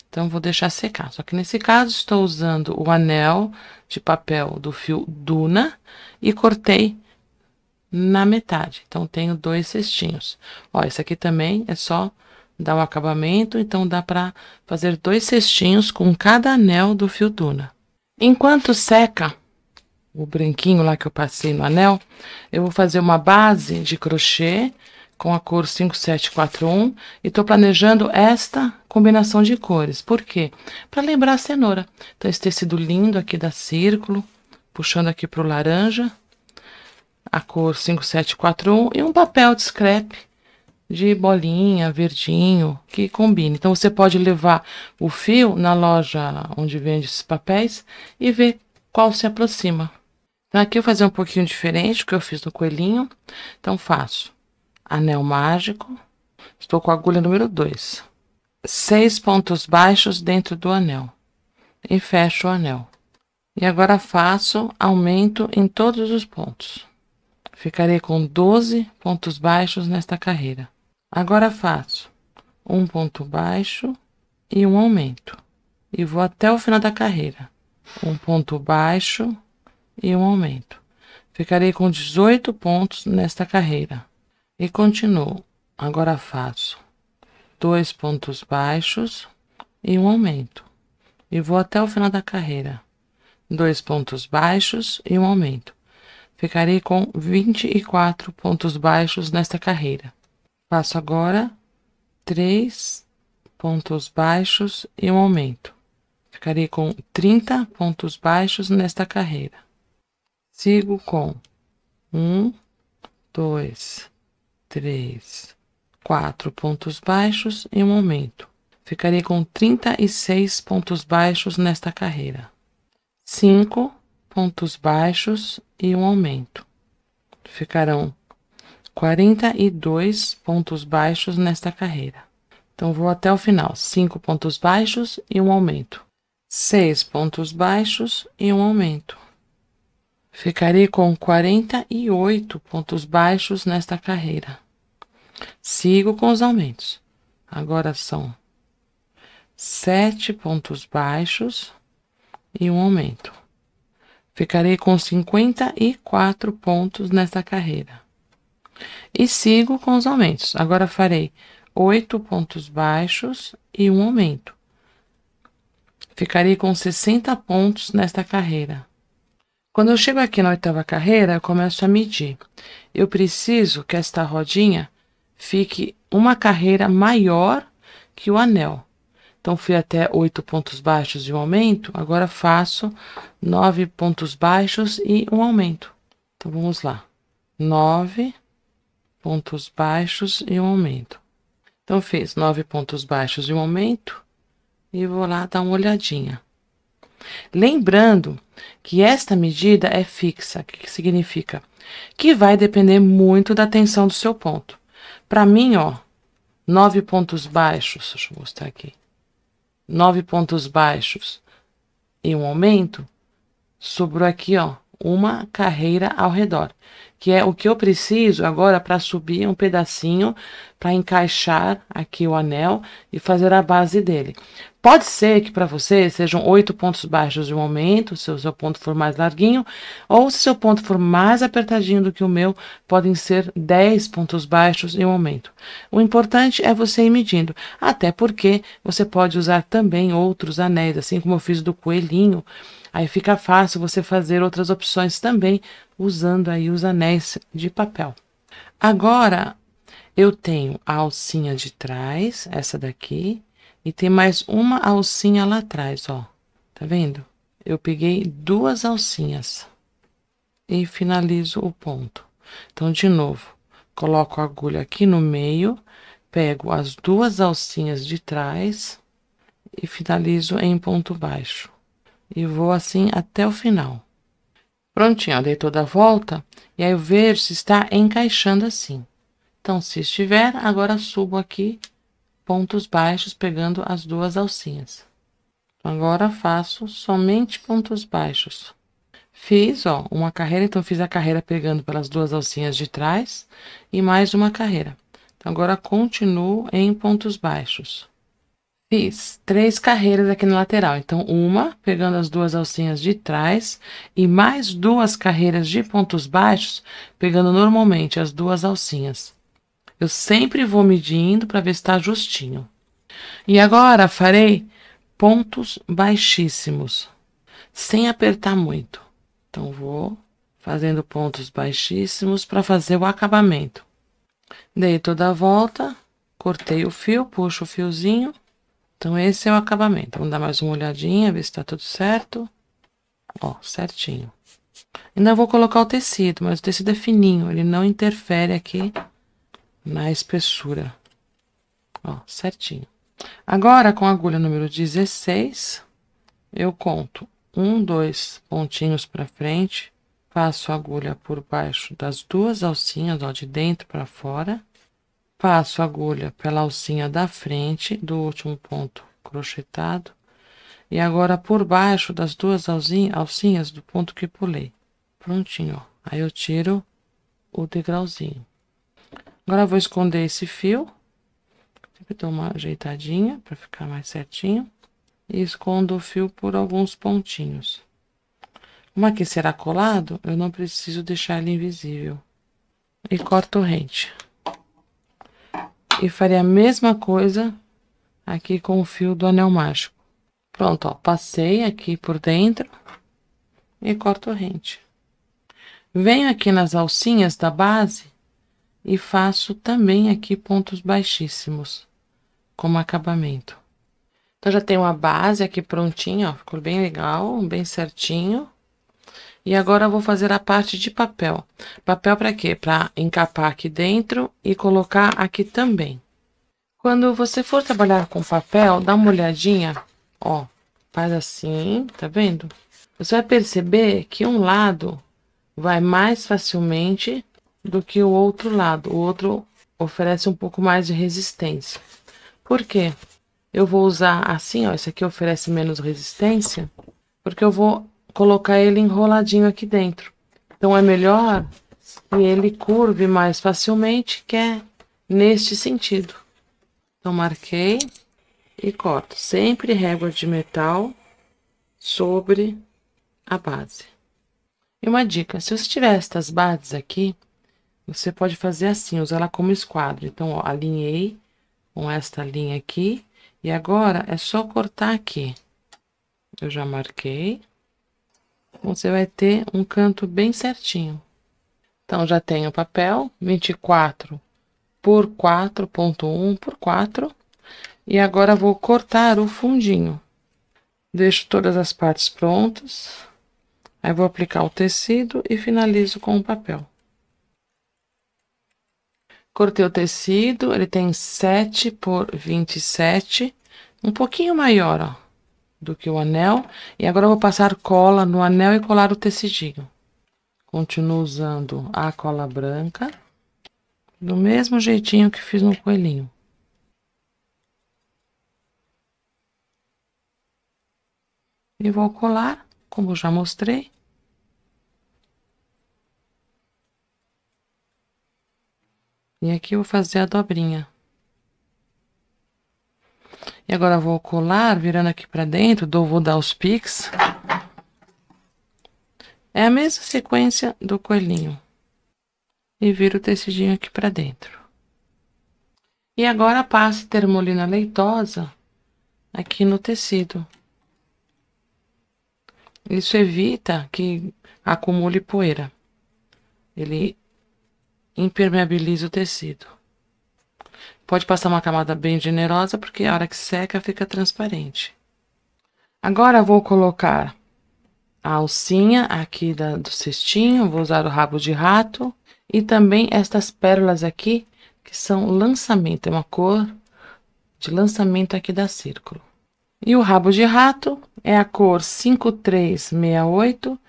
Então, vou deixar secar. Só que nesse caso, estou usando o anel de papel do fio Duna e cortei na metade. Então, tenho 2 cestinhos. Ó, esse aqui também é só dar um acabamento, então dá para fazer 2 cestinhos com cada anel do fio Duna. Enquanto seca o branquinho lá que eu passei no anel, eu vou fazer uma base de crochê com a cor 5741 e tô planejando esta combinação de cores. Por quê? Para lembrar a cenoura. Então, esse tecido lindo aqui da Círculo, puxando aqui pro laranja, a cor 5741 e um papel de scrap de bolinha, verdinho, que combine. Então, você pode levar o fio na loja onde vende esses papéis e ver qual se aproxima. Então, aqui eu vou fazer um pouquinho diferente do que eu fiz no coelhinho. Então, faço anel mágico, estou com a agulha número 2. 6 pontos baixos dentro do anel. E fecho o anel. E agora faço aumento em todos os pontos. Ficarei com 12 pontos baixos nesta carreira. Agora faço um ponto baixo e um aumento. E vou até o final da carreira. Um ponto baixo e um aumento. Ficarei com 18 pontos nesta carreira. E continuo. Agora faço 2 pontos baixos e um aumento. E vou até o final da carreira. 2 pontos baixos e um aumento. Ficarei com 24 pontos baixos nesta carreira. Faço agora 3 pontos baixos e um aumento. Ficarei com 30 pontos baixos nesta carreira. Sigo com 1, 2, 3, 4 pontos baixos e um aumento. Ficarei com 36 pontos baixos nesta carreira. 5 pontos baixos e um aumento. Ficarão 42 pontos baixos nesta carreira. Então, vou até o final. 5 pontos baixos e um aumento. 6 pontos baixos e um aumento. Ficarei com 48 pontos baixos nesta carreira. Sigo com os aumentos. Agora são 7 pontos baixos e um aumento. Ficarei com 54 pontos nesta carreira. E sigo com os aumentos. Agora farei 8 pontos baixos e um aumento. Ficarei com 60 pontos nesta carreira. Quando eu chego aqui na 8ª carreira, eu começo a medir. Eu preciso que esta rodinha fique uma carreira maior que o anel. Então, fui até 8 pontos baixos e um aumento. Agora, faço 9 pontos baixos e um aumento. Então, vamos lá. 9 pontos baixos e um aumento. Então, fiz 9 pontos baixos e um aumento. E vou lá dar uma olhadinha. Lembrando que esta medida é fixa. O que significa? Que vai depender muito da tensão do seu ponto. Para mim, ó, 9 pontos baixos, deixa eu mostrar aqui. 9 pontos baixos e um aumento, sobrou aqui, ó, uma carreira ao redor, que é o que eu preciso agora para subir um pedacinho, para encaixar aqui o anel e fazer a base dele. Pode ser que para você sejam 8 pontos baixos de um aumento, se o seu ponto for mais larguinho, ou se seu ponto for mais apertadinho do que o meu, podem ser 10 pontos baixos e um aumento. O importante é você ir medindo, até porque você pode usar também outros anéis, assim como eu fiz do coelhinho. Aí fica fácil você fazer outras opções também, usando aí os anéis de papel. Agora, eu tenho a alcinha de trás, essa daqui, e tem mais uma alcinha lá atrás, ó. Tá vendo? Eu peguei 2 alcinhas e finalizo o ponto. Então, de novo, coloco a agulha aqui no meio, pego as 2 alcinhas de trás e finalizo em ponto baixo. E vou assim até o final. Prontinho, ó, dei toda a volta e aí eu vejo se está encaixando assim. Então, se estiver, agora subo aqui pontos baixos pegando as 2 alcinhas. Agora faço somente pontos baixos. Fiz, ó, uma carreira, então fiz a carreira pegando pelas 2 alcinhas de trás e mais uma carreira. Então, agora continuo em pontos baixos. Fiz 3 carreiras aqui na lateral, então uma pegando as 2 alcinhas de trás e mais 2 carreiras de pontos baixos pegando normalmente as 2 alcinhas. Eu sempre vou medindo para ver se está justinho. E agora farei pontos baixíssimos, sem apertar muito. Então, vou fazendo pontos baixíssimos para fazer o acabamento. Dei toda a volta, cortei o fio, puxo o fiozinho. Então, esse é o acabamento. Vamos dar mais uma olhadinha, ver se está tudo certo. Ó, certinho. Ainda vou colocar o tecido, mas o tecido é fininho, ele não interfere aqui na espessura. Ó, certinho. Agora, com a agulha número 16, eu conto 1, 2 pontinhos para frente, passo a agulha por baixo das 2 alcinhas, ó, de dentro para fora, passo a agulha pela alcinha da frente, do último ponto crochetado, e agora por baixo das 2 alcinhas do ponto que pulei. Prontinho, ó. Aí eu tiro o degrauzinho. Agora, eu vou esconder esse fio. Sempre dou uma ajeitadinha para ficar mais certinho. E escondo o fio por alguns pontinhos. Como aqui será colado, eu não preciso deixar ele invisível. E corto rente. E farei a mesma coisa aqui com o fio do anel mágico. Pronto, ó. Passei aqui por dentro e corto rente. Venho aqui nas alcinhas da base e faço também aqui pontos baixíssimos, como acabamento. Então, já tenho a base aqui prontinha, ó, ficou bem legal, bem certinho. E agora eu vou fazer a parte de papel. Papel para quê? Para encapar aqui dentro e colocar aqui também. Quando você for trabalhar com papel, dá uma olhadinha, ó, faz assim, tá vendo? Você vai perceber que um lado vai mais facilmente do que o outro lado. O outro oferece um pouco mais de resistência. Por quê? Eu vou usar assim, ó, esse aqui oferece menos resistência, porque eu vou colocar ele enroladinho aqui dentro. Então, é melhor que ele curve mais facilmente, que é neste sentido. Então, marquei e corto. Sempre régua de metal sobre a base. E uma dica, se você tiver estas bases aqui, você pode fazer assim, usar ela como esquadro. Então, ó, alinhei com esta linha aqui, e agora é só cortar aqui. Eu já marquei. Você vai ter um canto bem certinho. Então, já tenho o papel, 24 por 4,1 por 4. E agora vou cortar o fundinho. Deixo todas as partes prontas. Aí vou aplicar o tecido e finalizo com o papel. Cortei o tecido, ele tem 7 por 27, um pouquinho maior, ó, do que o anel. E agora eu vou passar cola no anel e colar o tecidinho. Continuo usando a cola branca, do mesmo jeitinho que fiz no coelhinho. E vou colar, como já mostrei. E aqui eu vou fazer a dobrinha. E agora eu vou colar, virando aqui pra dentro, vou dar os piques. É a mesma sequência do coelhinho. E viro o tecidinho aqui pra dentro. E agora passe termolina leitosa aqui no tecido. Isso evita que acumule poeira. Ele impermeabiliza o tecido. Pode passar uma camada bem generosa, porque a hora que seca fica transparente. Agora vou colocar a alcinha aqui do cestinho, vou usar o rabo de rato e também estas pérolas aqui, que são lançamento, é uma cor de lançamento aqui da Círculo. E o rabo de rato é a cor 5368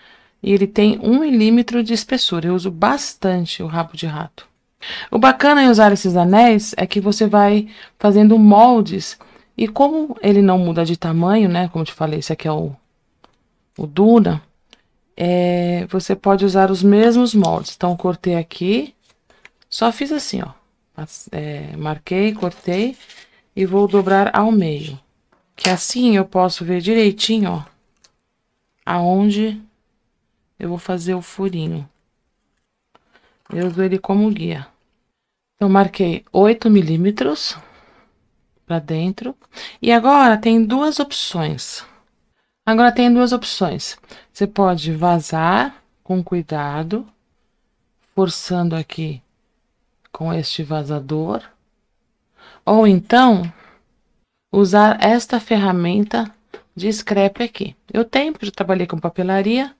e ele tem 1 milímetro de espessura. Eu uso bastante o rabo de rato. O bacana em usar esses anéis é que você vai fazendo moldes e como ele não muda de tamanho, né? Como eu te falei, esse aqui é o Duna. Você pode usar os mesmos moldes. Então, cortei aqui, só fiz assim, ó. Marquei, cortei e vou dobrar ao meio. Que assim eu posso ver direitinho, ó, aonde eu vou fazer o furinho. Eu uso ele como guia. Então, marquei 8 milímetros para dentro. E agora tem duas opções. Você pode vazar com cuidado, forçando aqui com este vazador. Ou então, usar esta ferramenta de scrap aqui. Eu já trabalhei com papelaria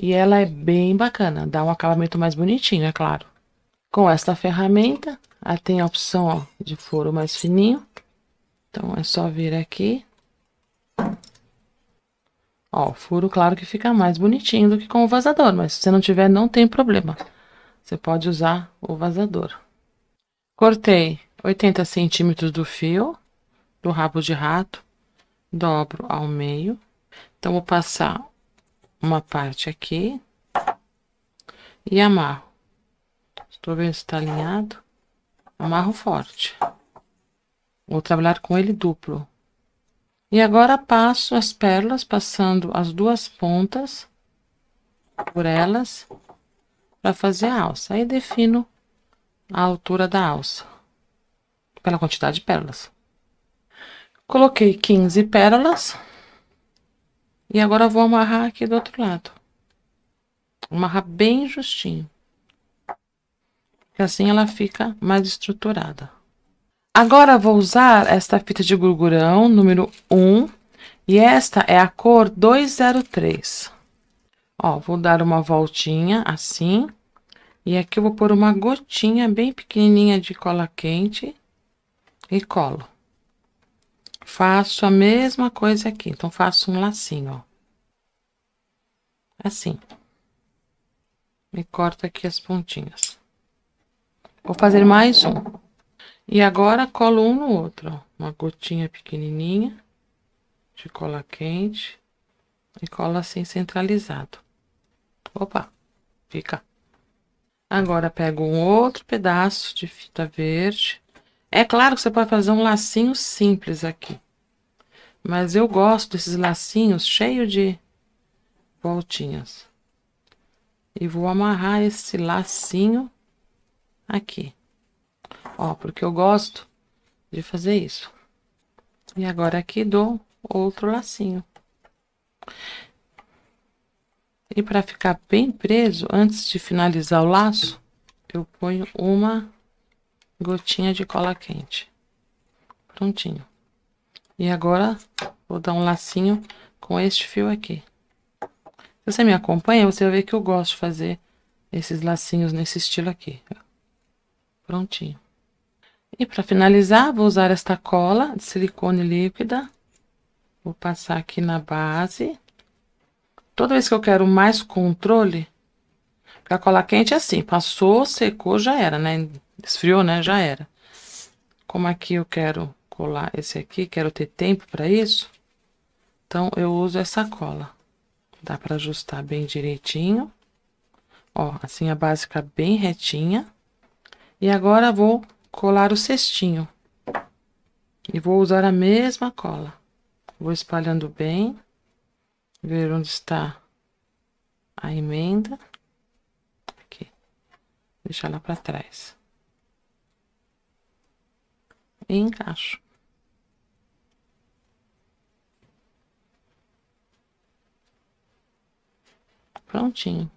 e ela é bem bacana. Dá um acabamento mais bonitinho, é claro. Com esta ferramenta, ela tem a opção, ó, de furo mais fininho. Então, é só vir aqui. Ó, o furo, claro que fica mais bonitinho do que com o vazador, mas se você não tiver, não tem problema. Você pode usar o vazador. Cortei 80 centímetros do fio, do rabo de rato, dobro ao meio. Então, vou passar uma parte aqui e amarro. Estou vendo se está alinhado. Amarro forte. Vou trabalhar com ele duplo. E agora passo as pérolas, passando as duas pontas por elas, para fazer a alça. Aí defino a altura da alça, pela quantidade de pérolas. Coloquei 15 pérolas. E agora vou amarrar aqui do outro lado. Amarrar bem justinho. Que assim ela fica mais estruturada. Agora vou usar esta fita de gurgurão, número 1. E esta é a cor 203. Ó, vou dar uma voltinha assim. E aqui eu vou pôr uma gotinha bem pequenininha de cola quente. E colo. Faço a mesma coisa aqui. Então, faço um lacinho, ó. Assim. E corto aqui as pontinhas. Vou fazer mais um. E agora colo um no outro, ó. Uma gotinha pequenininha de cola quente e colo assim centralizado. Opa, fica. Agora pego um outro pedaço de fita verde. É claro que você pode fazer um lacinho simples aqui. Mas eu gosto desses lacinhos cheios de voltinhas. E vou amarrar esse lacinho aqui. Ó, porque eu gosto de fazer isso. E agora aqui dou outro lacinho. E para ficar bem preso, antes de finalizar o laço, eu ponho uma gotinha de cola quente. Prontinho. E agora, vou dar um lacinho com este fio aqui. Se você me acompanha, você vai ver que eu gosto de fazer esses lacinhos nesse estilo aqui. Prontinho. E para finalizar, vou usar esta cola de silicone líquida. Vou passar aqui na base. Toda vez que eu quero mais controle, porque a cola quente é assim, passou, secou, já era, né? Esfriou, né? Já era. Como aqui eu quero colar esse aqui, quero ter tempo para isso, então eu uso essa cola. Dá para ajustar bem direitinho. Ó, assim a base fica bem retinha. E agora vou colar o cestinho. E vou usar a mesma cola. Vou espalhando bem. Ver onde está a emenda. Aqui. Deixar lá para trás. E encaixo. Prontinho.